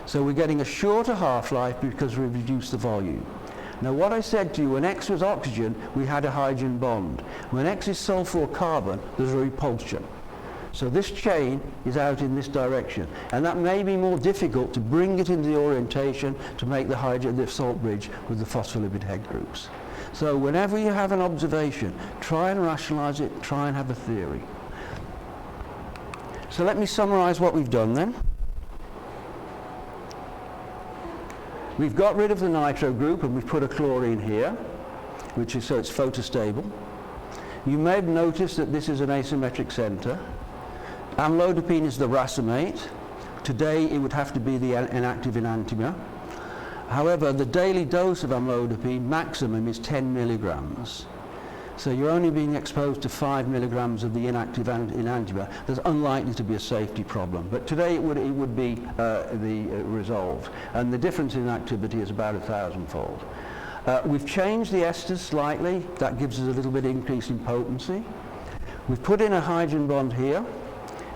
So we're getting a shorter half-life because we've reduced the volume. Now what I said to you, when X was oxygen, we had a hydrogen bond. When X is sulfur or carbon, there's a repulsion. So this chain is out in this direction, and that may be more difficult to bring it into the orientation to make the salt bridge with the phospholipid head groups. So whenever you have an observation, try and rationalize it, try and have a theory. So let me summarize what we've done then. We've got rid of the nitro group and we've put a chlorine here, which is so it's photostable. You may have noticed that this is an asymmetric center. Amlodipine is the racemate. Today it would have to be the inactive enantiomer. However, the daily dose of amlodipine maximum is 10 milligrams. So you're only being exposed to 5 milligrams of the inactive enantiomer. There's unlikely to be a safety problem. But today it would be resolved. And the difference in activity is about 1,000-fold. We've changed the esters slightly. That gives us a little bit increase in potency. We've put in a hydrogen bond here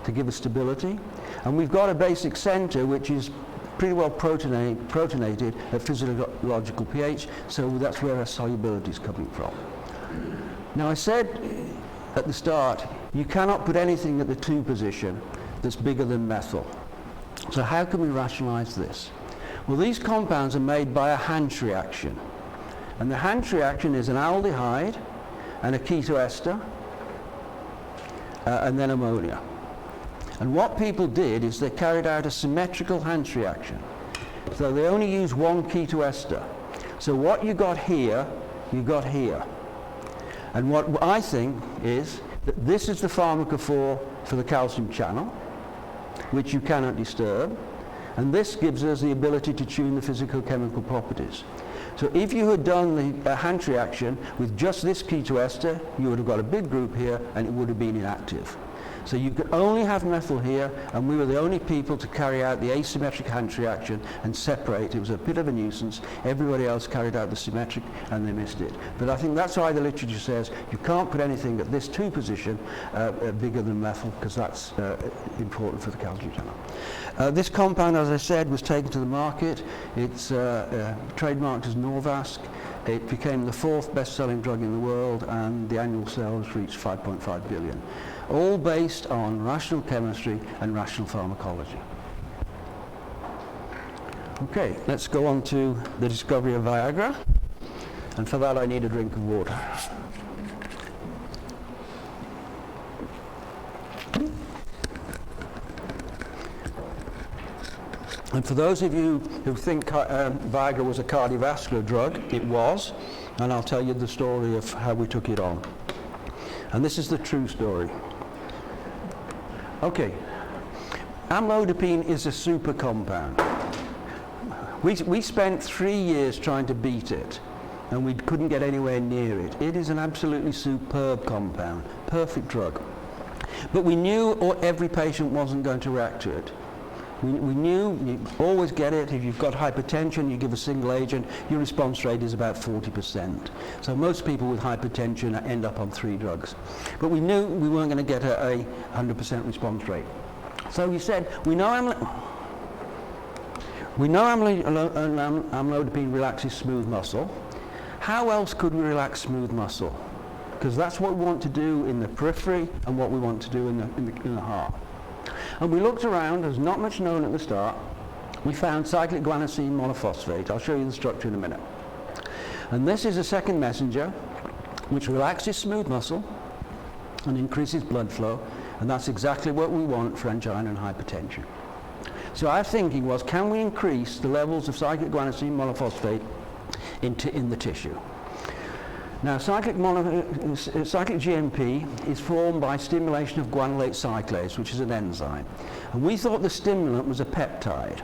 to give us stability. And we've got a basic center which is pretty well protonated at physiological pH, so that's where our solubility is coming from. Now I said at the start, you cannot put anything at the 2 position that's bigger than methyl. So how can we rationalize this? Well, these compounds are made by a Hansch reaction. And the Hansch reaction is an aldehyde and a ketoester and then ammonia. And what people did is they carried out a symmetrical Hansch reaction. So they only used one ketoester. So what you got here, you got here. And what I think is that this is the pharmacophore for the calcium channel, which you cannot disturb. And this gives us the ability to tune the physicochemical properties. So if you had done the Hansch reaction with just this ketoester, you would have got a big group here and it would have been inactive. So you could only have methyl here, and we were the only people to carry out the asymmetric Hansch reaction and separate. It was a bit of a nuisance. Everybody else carried out the symmetric and they missed it. But I think that's why the literature says you can't put anything at this 2 position bigger than methyl, because that's important for the calcium channel. This compound, as I said, was taken to the market. It's trademarked as Norvasc. It became the 4th best-selling drug in the world, and the annual sales reached 5.5 billion. All based on rational chemistry and rational pharmacology. Okay, let's go on to the discovery of Viagra. And for that I need a drink of water. And for those of you who think Viagra was a cardiovascular drug, it was. And I'll tell you the story of how we took it on. And this is the true story. Okay, amlodipine is a super compound. We spent 3 years trying to beat it, and we couldn't get anywhere near it. It is an absolutely superb compound, perfect drug. But we knew every patient wasn't going to react to it. We knew you always get it. If you've got hypertension, you give a single agent, your response rate is about 40%. So most people with hypertension end up on 3 drugs. But we knew we weren't going to get a 100% response rate. So we said, we know amlodipine relaxes smooth muscle. How else could we relax smooth muscle? Because that's what we want to do in the periphery and what we want to do in the heart. And we looked around, there's not much known at the start. We found cyclic guanosine monophosphate. I'll show you the structure in a minute. And this is a second messenger which relaxes smooth muscle and increases blood flow, and that's exactly what we want for angina and hypertension. So our thinking was, can we increase the levels of cyclic guanosine monophosphate in the tissue? Now, cyclic GMP is formed by stimulation of guanylate cyclase, which is an enzyme. And we thought the stimulant was a peptide.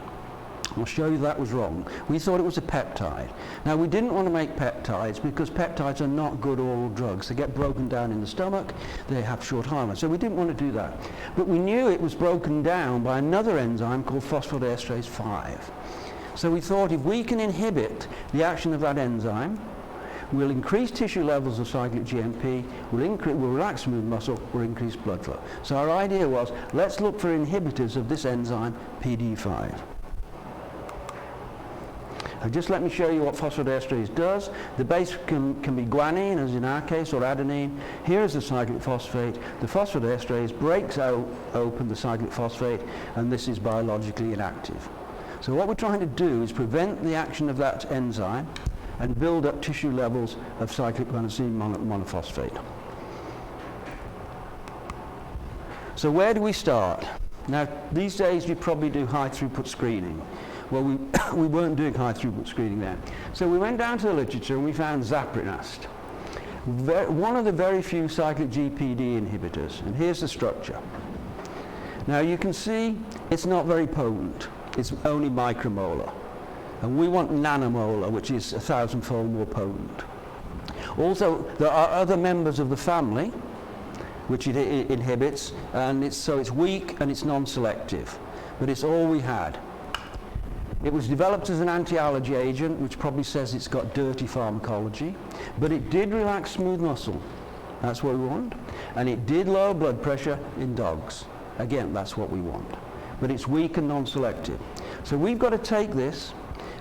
I'll show you that was wrong. We thought it was a peptide. Now, we didn't want to make peptides because peptides are not good oral drugs. They get broken down in the stomach, they have short half-life, so we didn't want to do that. But we knew it was broken down by another enzyme called phosphodiesterase 5. So we thought if we can inhibit the action of that enzyme, we'll increase tissue levels of cyclic GMP, we'll relax smooth muscle, we'll increase blood flow. So our idea was, let's look for inhibitors of this enzyme, PDE5. Just let me show you what phosphodiesterase does. The base can be guanine, as in our case, or adenine. Here is the cyclic phosphate. The phosphodiesterase breaks open the cyclic phosphate, and this is biologically inactive. So what we're trying to do is prevent the action of that enzyme and build up tissue levels of cyclic guanosine monophosphate. So where do we start? Now, these days we probably do high throughput screening. Well, we weren't doing high throughput screening then. So we went down to the literature and we found Zaprinast, one of the very few cyclic GPD inhibitors. And here's the structure. Now you can see it's not very potent. It's only micromolar. And we want nanomolar, which is 1,000-fold more potent. Also, there are other members of the family which it inhibits, and so it's weak and it's non-selective. But it's all we had. It was developed as an anti-allergy agent, which probably says it's got dirty pharmacology, but it did relax smooth muscle. That's what we want. And it did lower blood pressure in dogs. Again, that's what we want. But it's weak and non-selective. So we've got to take this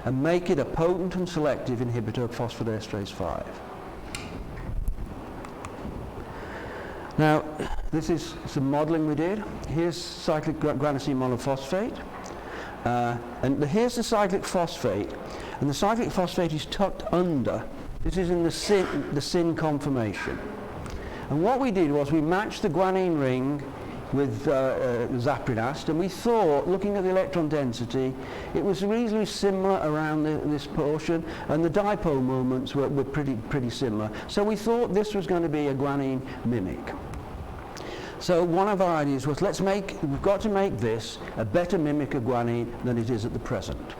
and make it a potent and selective inhibitor of phosphodiesterase 5. Now, this is some modeling we did. Here's cyclic guanosine monophosphate. And here's the cyclic phosphate, and the cyclic phosphate is tucked under. This is in the syn conformation. And what we did was we matched the guanine ring with Zaprinast, and we thought, looking at the electron density, it was reasonably similar around this portion, and the dipole moments were pretty similar. So we thought this was going to be a guanine mimic. So one of our ideas was, we've got to make this a better mimic of guanine than it is at the present.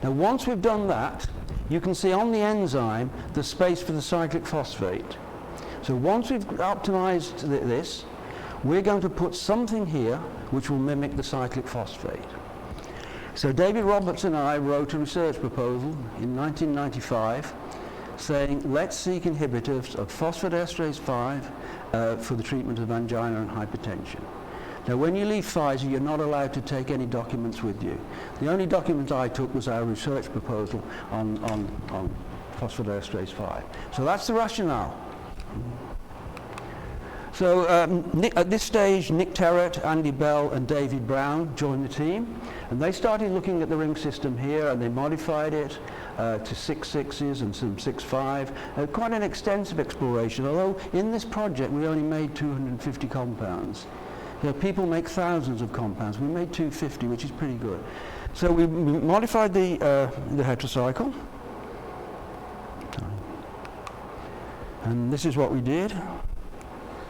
Now once we've done that, you can see on the enzyme the space for the cyclic phosphate. So once we've optimized this, we're going to put something here which will mimic the cyclic phosphate. So David Roberts and I wrote a research proposal in 1995 saying, let's seek inhibitors of phosphodiesterase 5 for the treatment of angina and hypertension. Now when you leave Pfizer, you're not allowed to take any documents with you. The only document I took was our research proposal on phosphodiesterase 5. So that's the rationale. So at this stage, Nick Terrett, Andy Bell and David Brown joined the team, and they started looking at the ring system here, and they modified it to 6 6s and some 6 5. Quite an extensive exploration, although in this project we only made 250 compounds. You know, people make thousands of compounds. We made 250, which is pretty good. So we modified the heterocycle. And this is what we did.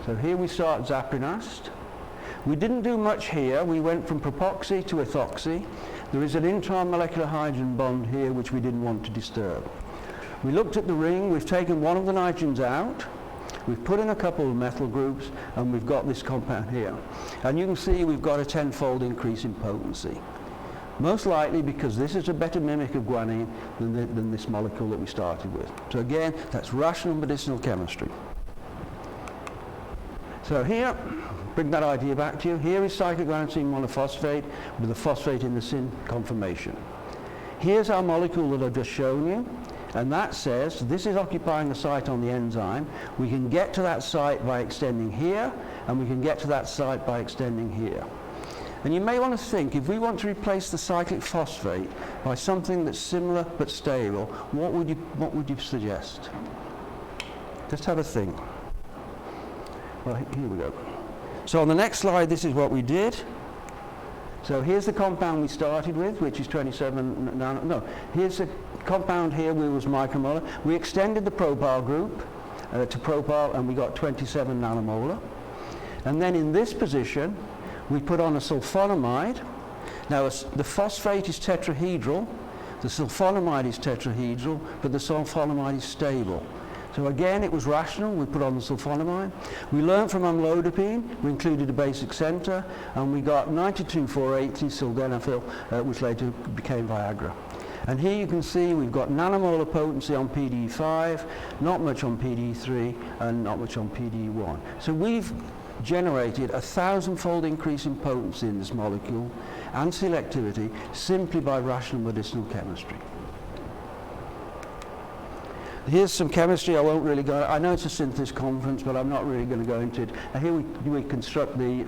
So here we start Zaprinast. We didn't do much here. We went from propoxy to ethoxy. There is an intramolecular hydrogen bond here which we didn't want to disturb. We looked at the ring. We've taken one of the nitrogens out. We've put in a couple of methyl groups, and we've got this compound here. And you can see we've got a 10-fold increase in potency. Most likely because this is a better mimic of guanine than this molecule that we started with. So again, that's rational medicinal chemistry. So here, bring that idea back to you. Here is cyclic guanosine monophosphate with the phosphate in the syn conformation. Here's our molecule that I've just shown you, and that says this is occupying a site on the enzyme. We can get to that site by extending here, and we can get to that site by extending here. And you may want to think, if we want to replace the cyclic phosphate by something that's similar but stable, what would you suggest? Just have a think. Well, here we go. So on the next slide, this is what we did. So here's the compound we started with, which is 27 nano. No, here's the compound here, which was micromolar. We extended the propyl group to propyl, and we got 27 nanomolar. And then in this position, we put on a sulfonamide, Now, the phosphate is tetrahedral, the sulfonamide is tetrahedral, but the sulfonamide is stable. So again, it was rational. We put on the sulfonamide. We learned from amlodipine. We included a basic center, and we got 92,480 sildenafil, which later became Viagra. And here you can see we've got nanomolar potency on PDE5, not much on PDE3, and not much on PDE1. So we've generated 1,000-fold increase in potency in this molecule and selectivity simply by rational medicinal chemistry. Here's some chemistry. I won't really go. I know it's a synthesis conference, but I'm not really going to go into it. And here we construct the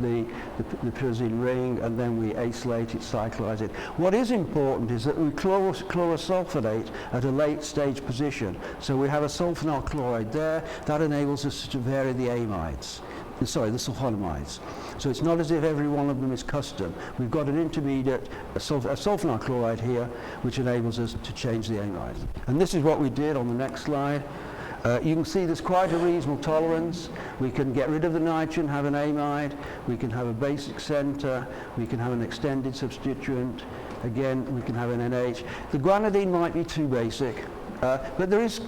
pyrazine ring, and then we acylate it, cyclize it. What is important is that we chlorosulfonate at a late stage position. So we have a sulfonyl chloride there. That enables us to vary the amides. Sorry, the sulfonamides. So it's not as if every one of them is custom. We've got an intermediate, a sulfonyl chloride here, which enables us to change the amides. And this is what we did on the next slide. You can see there's quite a reasonable tolerance. We can get rid of the nitrogen, have an amide. We can have a basic center. We can have an extended substituent. Again, we can have an NH. The guanidine might be too basic, but there is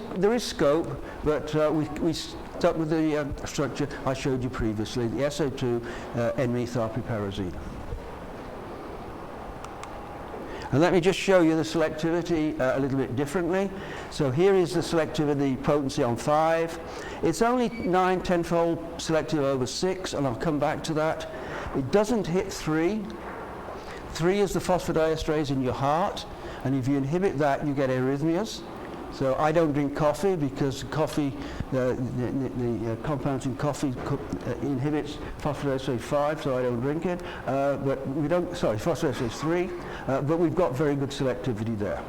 scope. But we stuck with the structure I showed you previously, the SO2 N-methylpyrazine. And let me just show you the selectivity a little bit differently. So here is the selectivity potency on 5. It's only 9-10-fold selective over 6, and I'll come back to that. It doesn't hit 3. 3 is the phosphodiesterase in your heart, and if you inhibit that, you get arrhythmias. So I don't drink coffee because coffee, the compounds in coffee inhibits phosphodiesterase 5, so I don't drink it. But we don't, sorry, phosphodiesterase 3, but we've got very good selectivity there.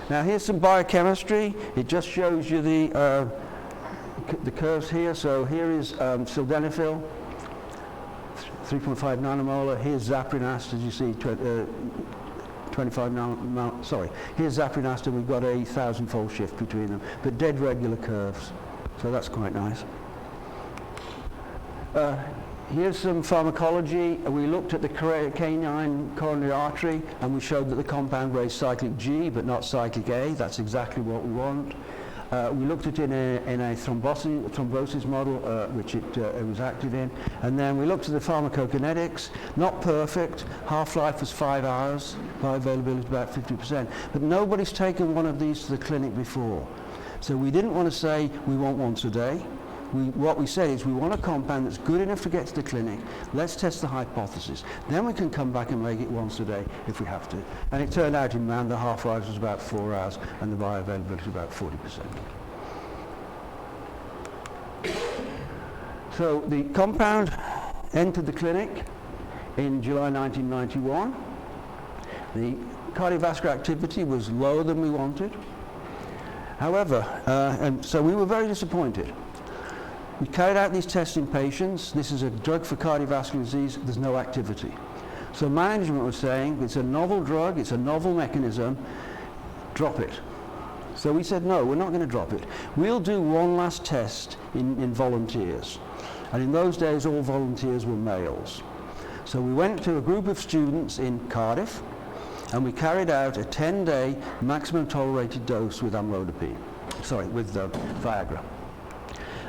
Now here's some biochemistry. It just shows you the curves here. So here is sildenafil, 3.5 nanomolar. Here's zaprinast, as you see, 25 nanomolar. Sorry, here's zaprinast, and we've got a 1,000-fold shift between them, but dead regular curves. So that's quite nice. Here's some pharmacology. We looked at the canine coronary artery, and we showed that the compound raised cyclic G, but not cyclic A. That's exactly what we want. We looked at it in a thrombosis model, which it was active in. And then we looked at the pharmacokinetics. Not perfect. Half-life was 5 hours. Bioavailability about 50%. But nobody's taken one of these to the clinic before. So we didn't want to say we want once a day. What we say is we want a compound that's good enough to get to the clinic. Let's test the hypothesis. Then we can come back and make it once a day if we have to. And it turned out in man the half-life was about 4 hours and the bioavailability about 40%. So the compound entered the clinic in July 1991. The cardiovascular activity was lower than we wanted. However, and so we were very disappointed. We carried out these tests in patients. This is a drug for cardiovascular disease. There's no activity. So management was saying, it's a novel drug, it's a novel mechanism, drop it. So we said, no, we're not going to drop it. We'll do one last test in volunteers. And in those days, all volunteers were males. So we went to a group of students in Cardiff, and we carried out a 10-day maximum tolerated dose with amlodipine. Sorry, with Viagra.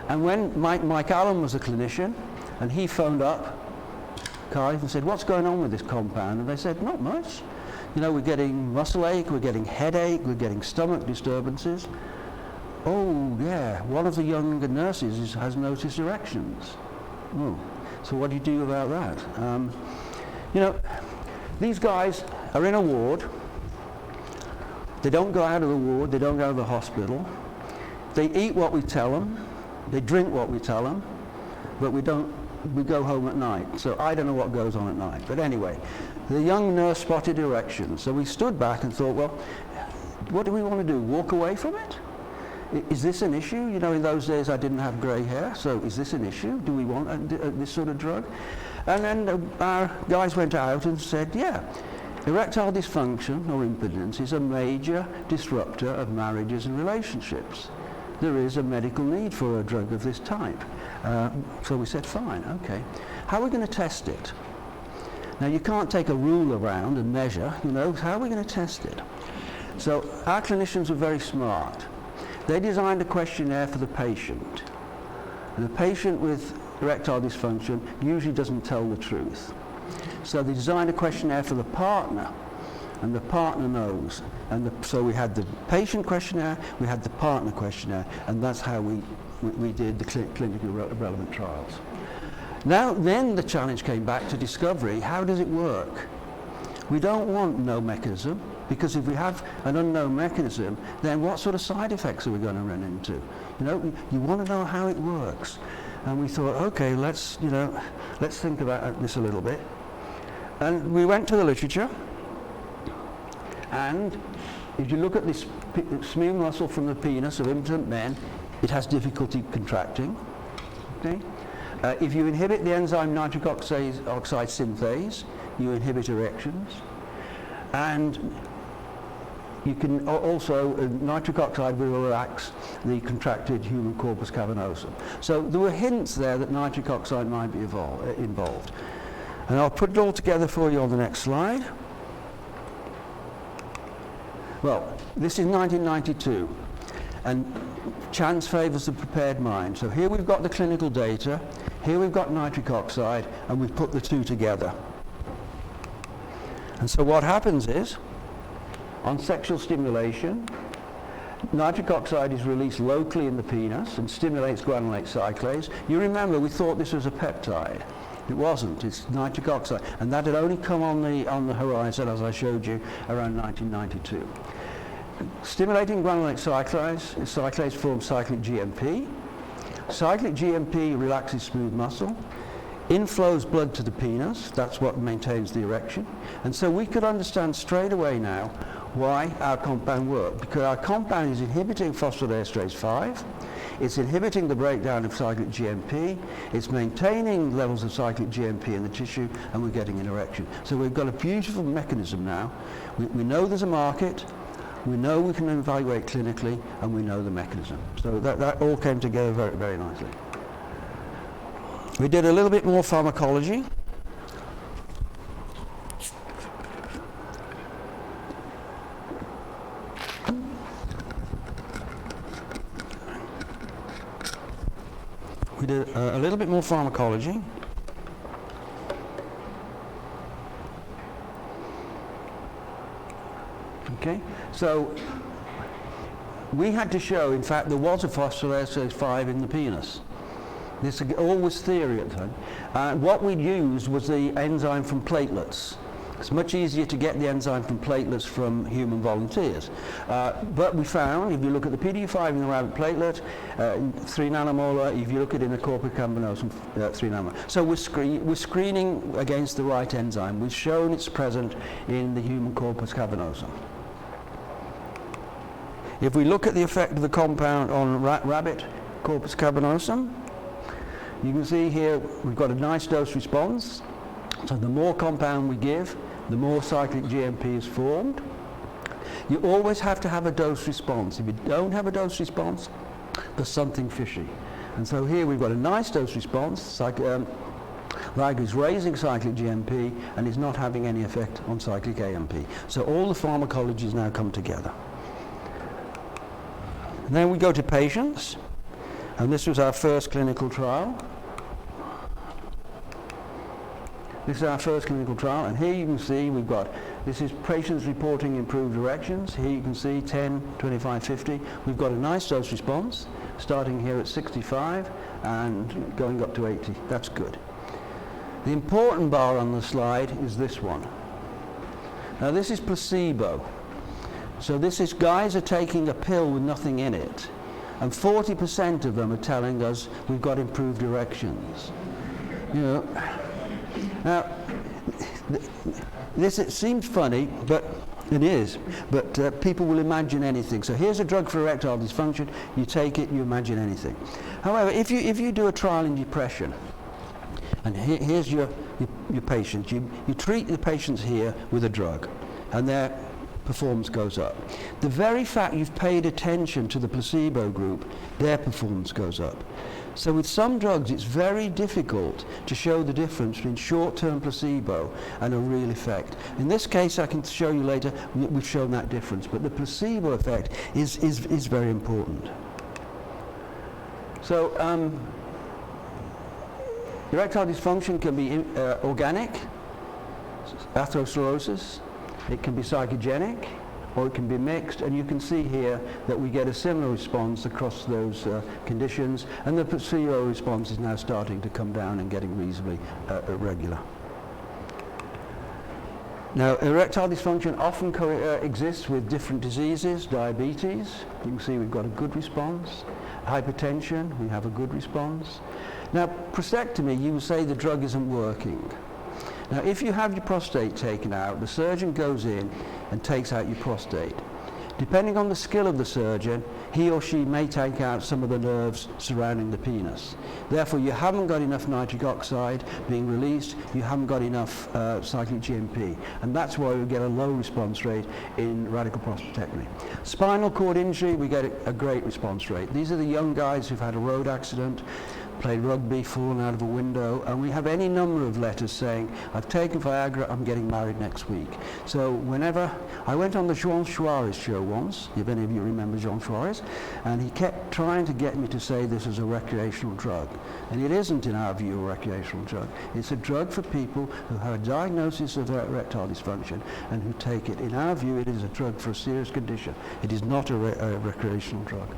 And when Mike Allen was a clinician, and he phoned up Cardiff and said, what's going on with this compound? And they said, not much. You know, we're getting muscle ache, we're getting headache, we're getting stomach disturbances. Oh, yeah, one of the younger nurses has noticed erections. Oh, so what do you do about that? You know, these guys are in a ward. They don't go out of the ward, they don't go to the hospital. They eat what we tell them. They drink what we tell them, but we go home at night. So I don't know what goes on at night. But anyway, the young nurse spotted erections. So we stood back and thought, well, what do we want to do? Walk away from it? Is this an issue? You know, in those days I didn't have grey hair, so is this an issue? Do we want this sort of drug? And then our guys went out and said, yeah, erectile dysfunction or impotence is a major disruptor of marriages and relationships. There is a medical need for a drug of this type. So we said, fine, okay. How are we going to test it? Now you can't take a rule around and measure, you know, how are we going to test it? So our clinicians were very smart. They designed a questionnaire for the patient. And the patient with erectile dysfunction usually doesn't tell the truth. So they designed a questionnaire for the partner, and the partner knows. And so we had the patient questionnaire, we had the partner questionnaire, and that's how we did the clinically relevant trials. Now, then the challenge came back to discovery. How does it work? We don't want no mechanism, because if we have an unknown mechanism, then what sort of side effects are we going to run into? You know, you want to know how it works. And we thought, okay, let's think about this a little bit. And we went to the literature, and if you look at this smooth muscle from the penis of impotent men, it has difficulty contracting. Okay? If you inhibit the enzyme nitric oxide synthase, you inhibit erections. And you can also, nitric oxide will relax the contracted human corpus cavernosum. So there were hints there that nitric oxide might be involved. And I'll put it all together for you on the next slide. Well, this is 1992, and chance favours the prepared mind. So here we've got the clinical data, here we've got nitric oxide, and we've put the two together. And so what happens is, on sexual stimulation, nitric oxide is released locally in the penis and stimulates granulate cyclase. You remember we thought this was a peptide. It wasn't, it's nitric oxide, and that had only come on the horizon, as I showed you, around 1992. Stimulating granulate cyclase forms cyclic GMP. Cyclic GMP relaxes smooth muscle. Inflows blood to the penis, that's what maintains the erection. And so we could understand straight away now why our compound worked, because our compound is inhibiting phosphodiesterase 5, it's inhibiting the breakdown of cyclic GMP, it's maintaining levels of cyclic GMP in the tissue, and we're getting an erection. So we've got a beautiful mechanism now. We know there's a market, we know we can evaluate clinically, and we know the mechanism. So that all came together very, very nicely. We did a little bit more pharmacology. We did a little bit more pharmacology. Okay, so we had to show, in fact, there was a phosphodiesterase 5 in the penis. This all was theory at the time. What we used was the enzyme from platelets. It's much easier to get the enzyme from platelets from human volunteers. But we found, if you look at the PD5 in the rabbit platelet, 3 nanomolar, if you look at it in the corpus cavernosum, 3 nanomolar. So we're screening against the right enzyme. We've shown it's present in the human corpus cavernosum. If we look at the effect of the compound on rabbit corpus cavernosum, you can see here we've got a nice dose response. So the more compound we give, the more cyclic GMP is formed. You always have to have a dose response. If you don't have a dose response, there's something fishy. And so here we've got a nice dose response. Like is raising cyclic GMP and is not having any effect on cyclic AMP. So all the pharmacologies now come together. And then we go to patients, and this was our first clinical trial. This is our first clinical trial, and here you can see we've got, this is patients reporting improved erections. Here you can see 10, 25, 50. We've got a nice dose response, starting here at 65 and going up to 80. That's good. The important bar on the slide is this one. Now this is placebo. So this is guys are taking a pill with nothing in it, and 40% of them are telling us we've got improved erections. You know, now this, it seems funny, but it is. But people will imagine anything. So here's a drug for erectile dysfunction. You take it, you imagine anything. However, if you do a trial in depression, and here's your patient, you treat the patients here with a drug, and they're performance goes up. The very fact you've paid attention to the placebo group, their performance goes up. So with some drugs, it's very difficult to show the difference between short-term placebo and a real effect. In this case, I can show you later, we've shown that difference, but the placebo effect is very important. So erectile dysfunction can be organic, atherosclerosis, it can be psychogenic, or it can be mixed, and you can see here that we get a similar response across those conditions, and the placebo response is now starting to come down and getting reasonably regular. Now, erectile dysfunction often exists with different diseases. Diabetes, you can see we've got a good response. Hypertension, we have a good response. Now, prostatectomy, you say the drug isn't working. Now, if you have your prostate taken out, the surgeon goes in and takes out your prostate. Depending on the skill of the surgeon, he or she may take out some of the nerves surrounding the penis. Therefore, you haven't got enough nitric oxide being released, you haven't got enough cyclic GMP, and that's why we get a low response rate in radical prostatectomy. Spinal cord injury, we get a great response rate. These are the young guys who've had a road accident, played rugby, fallen out of a window, and we have any number of letters saying, I've taken Viagra, I'm getting married next week. So whenever, I went on the Jean Suarez show once, if any of you remember Jean Suarez, and he kept trying to get me to say this is a recreational drug. And it isn't, in our view, a recreational drug. It's a drug for people who have a diagnosis of erectile dysfunction and who take it. In our view, it is a drug for a serious condition. It is not a recreational drug.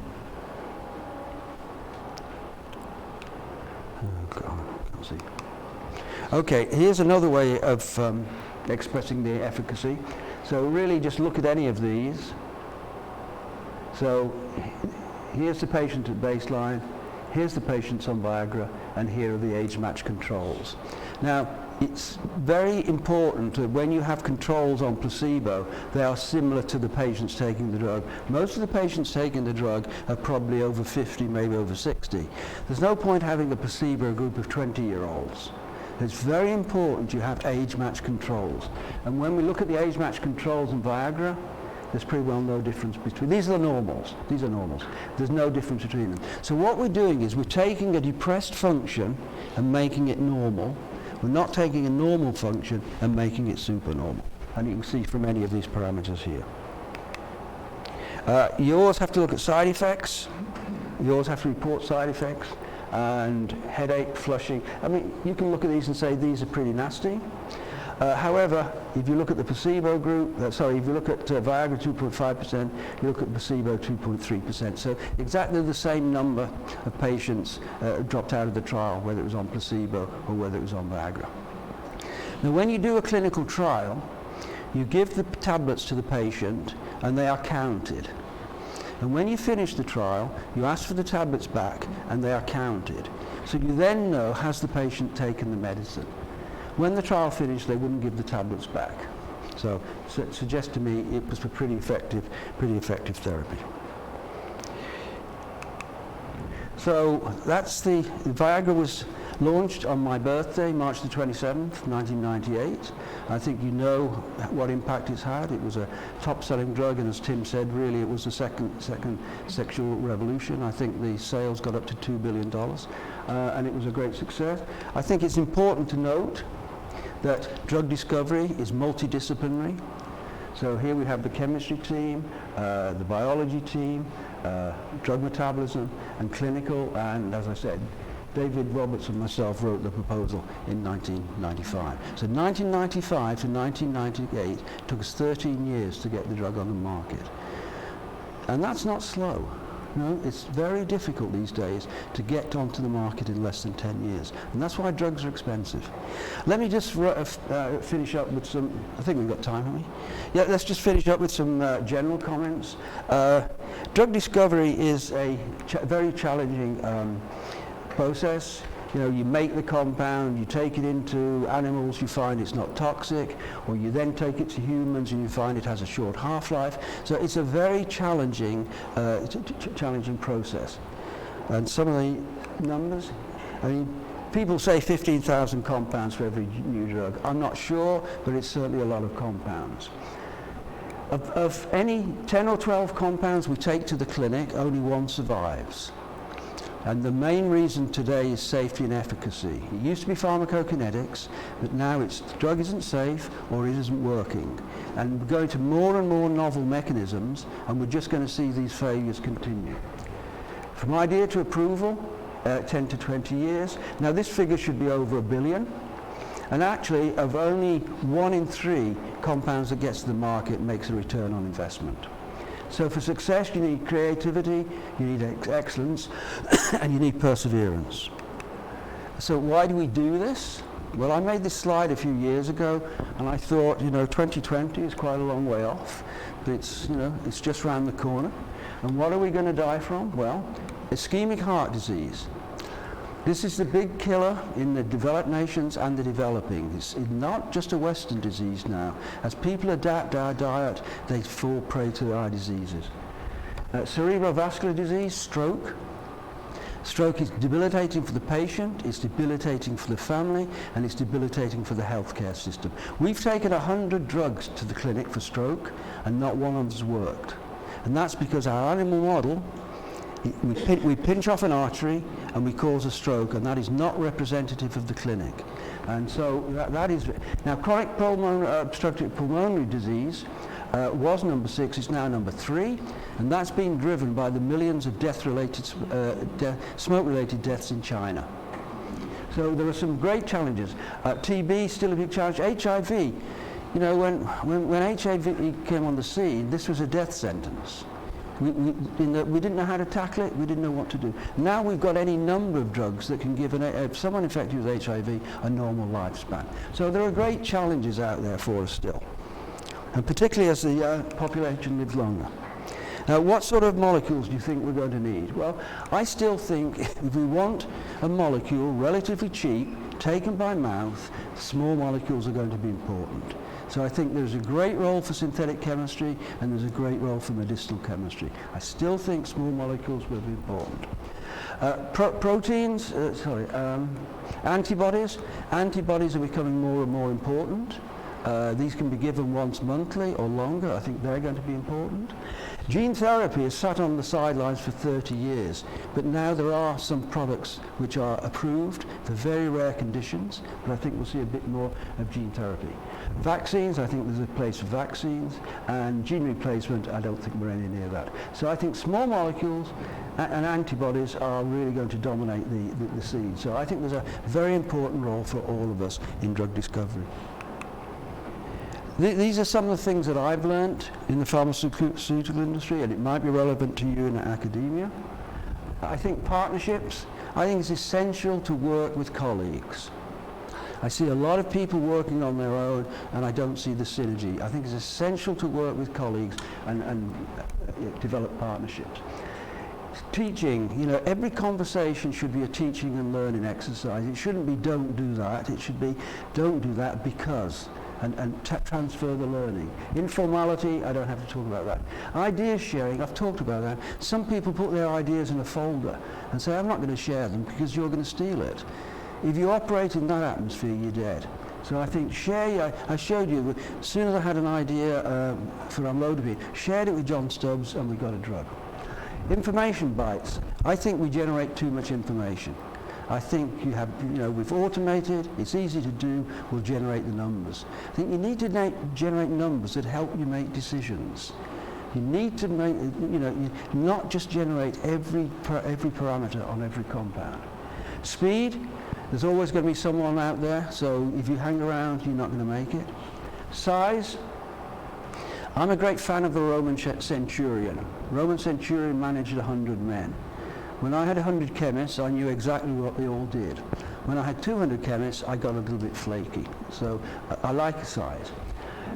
Can't see. Okay, here's another way of expressing the efficacy. So really just look at any of these. So here's the patient at baseline, here's the patients on Viagra, and here are the age-matched controls. Now, it's very important that when you have controls on placebo, they are similar to the patients taking the drug. Most of the patients taking the drug are probably over 50, maybe over 60. There's no point having a placebo group of 20-year-olds. It's very important you have age-matched controls. And when we look at the age-matched controls in Viagra, there's pretty well no difference between, these are the normals, these are normals. There's no difference between them. So what we're doing is we're taking a depressed function and making it normal. We're not taking a normal function and making it supernormal. And you can see from any of these parameters here. You always have to look at side effects. You always have to report side effects. And headache, flushing. I mean, you can look at these and say these are pretty nasty. However, if you look at the placebo group, if you look at Viagra 2.5%, you look at placebo 2.3%. So exactly the same number of patients dropped out of the trial, whether it was on placebo or whether it was on Viagra. Now, when you do a clinical trial, you give the tablets to the patient and they are counted. And when you finish the trial, you ask for the tablets back and they are counted. So you then know, has the patient taken the medicine? When the trial finished, they wouldn't give the tablets back. So it suggests to me it was a pretty effective therapy. So that's the Viagra was launched on my birthday, March the 27th, 1998. I think you know what impact it's had. It was a top-selling drug, and as Tim said, really it was the second sexual revolution. I think the sales got up to $2 billion, and it was a great success. I think it's important to note that drug discovery is multidisciplinary. So here we have the chemistry team, the biology team, drug metabolism, and clinical, and as I said, David Roberts and myself wrote the proposal in 1995. So 1995 to 1998 took us 13 years to get the drug on the market. And that's not slow. No, it's very difficult these days to get onto the market in less than 10 years. And that's why drugs are expensive. Let me just finish up with some, I think we've got time, haven't we? Yeah, let's just finish up with some general comments. Drug discovery is a very challenging process. You know, you make the compound, you take it into animals, you find it's not toxic, or you then take it to humans and you find it has a short half-life. So it's a very challenging, challenging process. And some of the numbers, I mean, people say 15,000 compounds for every new drug. I'm not sure, but it's certainly a lot of compounds. Of any 10 or 12 compounds we take to the clinic, only one survives. And the main reason today is safety and efficacy. It used to be pharmacokinetics, but now it's the drug isn't safe or it isn't working. And we're going to more and more novel mechanisms, and we're just going to see these failures continue. From idea to approval, 10 to 20 years. Now this figure should be over 1 billion. And actually, of only 1 in 3 compounds that gets to the market makes a return on investment. So for success, you need creativity, you need excellence, and you need perseverance. So why do we do this? Well, I made this slide a few years ago, and I thought, 2020 is quite a long way off, but it's just round the corner. And what are we going to die from? Well, ischemic heart disease. This is the big killer in the developed nations and the developing. It's not just a Western disease now. As people adapt our diet, they fall prey to our diseases. Cerebrovascular disease, stroke. Stroke is debilitating for the patient, it's debilitating for the family, and it's debilitating for the healthcare system. We've taken 100 drugs to the clinic for stroke, and not one of them has worked. And that's because our animal model, we pinch off an artery and we cause a stroke, and that is not representative of the clinic. And so that is, now chronic obstructive pulmonary disease was number 6, it's now number 3, and that's being driven by the millions of smoke-related deaths in China. So there are some great challenges. TB still a big challenge. HIV, when HIV came on the scene, this was a death sentence. We didn't know how to tackle it, we didn't know what to do. Now we've got any number of drugs that can give someone infected with HIV a normal lifespan. So there are great challenges out there for us still, and particularly as the population lives longer. Now, what sort of molecules do you think we're going to need? Well, I still think if we want a molecule relatively cheap, taken by mouth, small molecules are going to be important. So I think there's a great role for synthetic chemistry, and there's a great role for medicinal chemistry. I still think small molecules will be important. Antibodies. Antibodies are becoming more and more important. These can be given once monthly or longer. I think they're going to be important. Gene therapy has sat on the sidelines for 30 years, but now there are some products which are approved for very rare conditions, but I think we'll see a bit more of gene therapy. Vaccines, I think there's a place for vaccines, and gene replacement, I don't think we're anywhere near that. So I think small molecules and antibodies are really going to dominate the scene. So I think there's a very important role for all of us in drug discovery. These are some of the things that I've learnt in the pharmaceutical industry, and it might be relevant to you in academia. I think partnerships, I think it's essential to work with colleagues. I see a lot of people working on their own, and I don't see the synergy. I think it's essential to work with colleagues and develop partnerships. Teaching, every conversation should be a teaching and learning exercise. It shouldn't be don't do that, it should be don't do that because. And transfer the learning. Informality, I don't have to talk about that. Ideas sharing, I've talked about that. Some people put their ideas in a folder and say, I'm not going to share them because you're going to steal it. If you operate in that atmosphere, you're dead. So I think I showed you, as soon as I had an idea for amlodipine, shared it with John Stubbs, and we got a drug. Information bites. I think we generate too much information. I think we've automated, it's easy to do, we'll generate the numbers. I think you need to generate numbers that help you make decisions. You need to make, not just generate every parameter on every compound. Speed, there's always going to be someone out there, so if you hang around, you're not going to make it. Size, I'm a great fan of the Roman centurion. Roman centurion managed 100 men. When I had 100 chemists, I knew exactly what they all did. When I had 200 chemists, I got a little bit flaky. So I like size.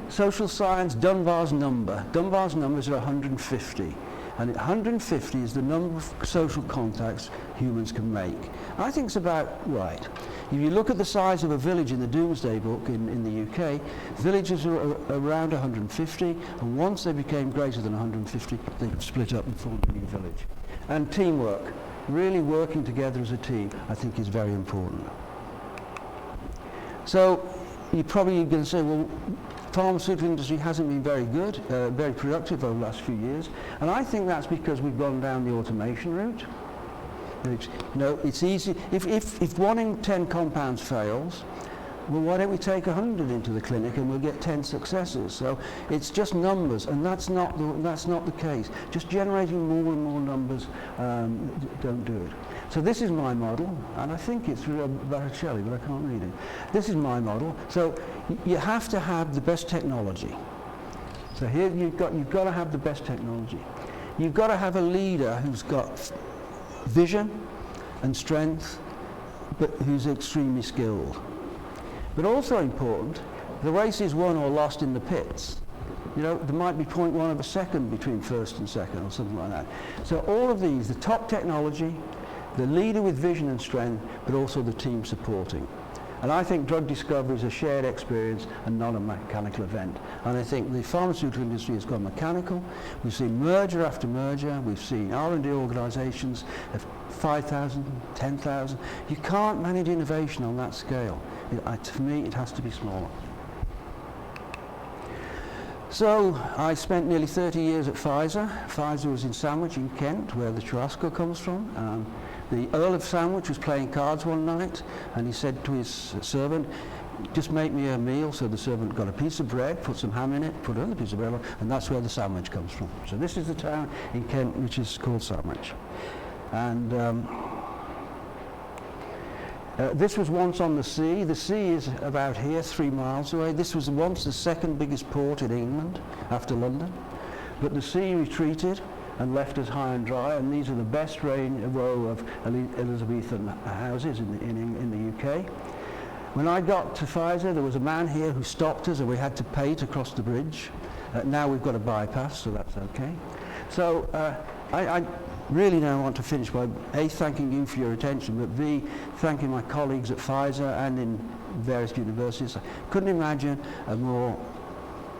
Social science, Dunbar's number. Dunbar's numbers are 150. And 150 is the number of social contacts humans can make. I think it's about right. If you look at the size of a village in the Doomsday Book in the UK, villages are around 150, and once they became greater than 150, they split up and formed a new village. And teamwork, really working together as a team, I think is very important. So you're probably going to say, well, pharmaceutical industry hasn't been very good, very productive over the last few years, and I think that's because we've gone down the automation route. It's easy. If 1 in 10 compounds fails, well, why don't we take 100 into the clinic and we'll get 10 successes? So it's just numbers, and that's not the case. Just generating more and more numbers don't do it. So this is my model, and I think it's Botticelli, but I can't read it. This is my model. So you have to have the best technology. So here you've got to have the best technology. You've got to have a leader who's got vision and strength, but who's extremely skilled. But also important, the race is won or lost in the pits. There might be 0.1 of a second between first and second or something like that. So all of these, the top technology, the leader with vision and strength, but also the team supporting. And I think drug discovery is a shared experience and not a mechanical event. And I think the pharmaceutical industry has gone mechanical. We've seen merger after merger. We've seen R&D organizations of 5,000, 10,000. You can't manage innovation on that scale. For me, it has to be smaller. So I spent nearly 30 years at Pfizer. Pfizer was in Sandwich in Kent, where the churrasco comes from. The Earl of Sandwich was playing cards one night, and he said to his servant, just make me a meal. So the servant got a piece of bread, put some ham in it, put another piece of bread on, and that's where the sandwich comes from. So this is the town in Kent which is called Sandwich. And this was once on the sea. The sea is about here, 3 miles away. This was once the second biggest port in England after London. But the sea retreated and left us high and dry, and these are the best row of Elizabethan houses in the UK. When I got to Pfizer, there was a man here who stopped us, and we had to pay to cross the bridge. Now we've got a bypass, so that's okay. So I really now want to finish by A, thanking you for your attention, but B, thanking my colleagues at Pfizer and in various universities. I couldn't imagine a more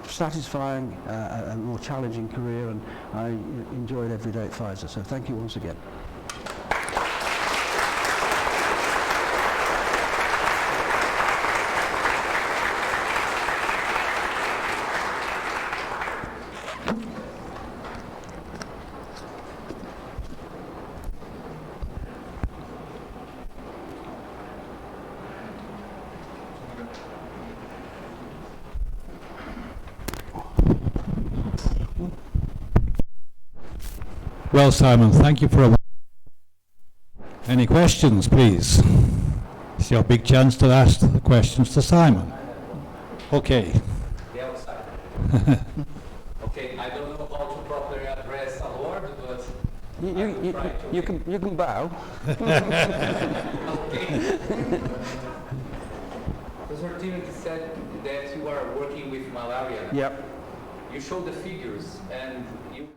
satisfying and more challenging career, and I enjoyed every day at Pfizer. So thank you once again.
Well, Simon, thank you for any questions, please. It's your big chance to ask the questions to Simon. Okay.
The outside. Okay, I don't know how to properly address a lord, but
you can bow.
Okay. Professor Timothy said that you are working with malaria.
Yep.
You showed the figures, and you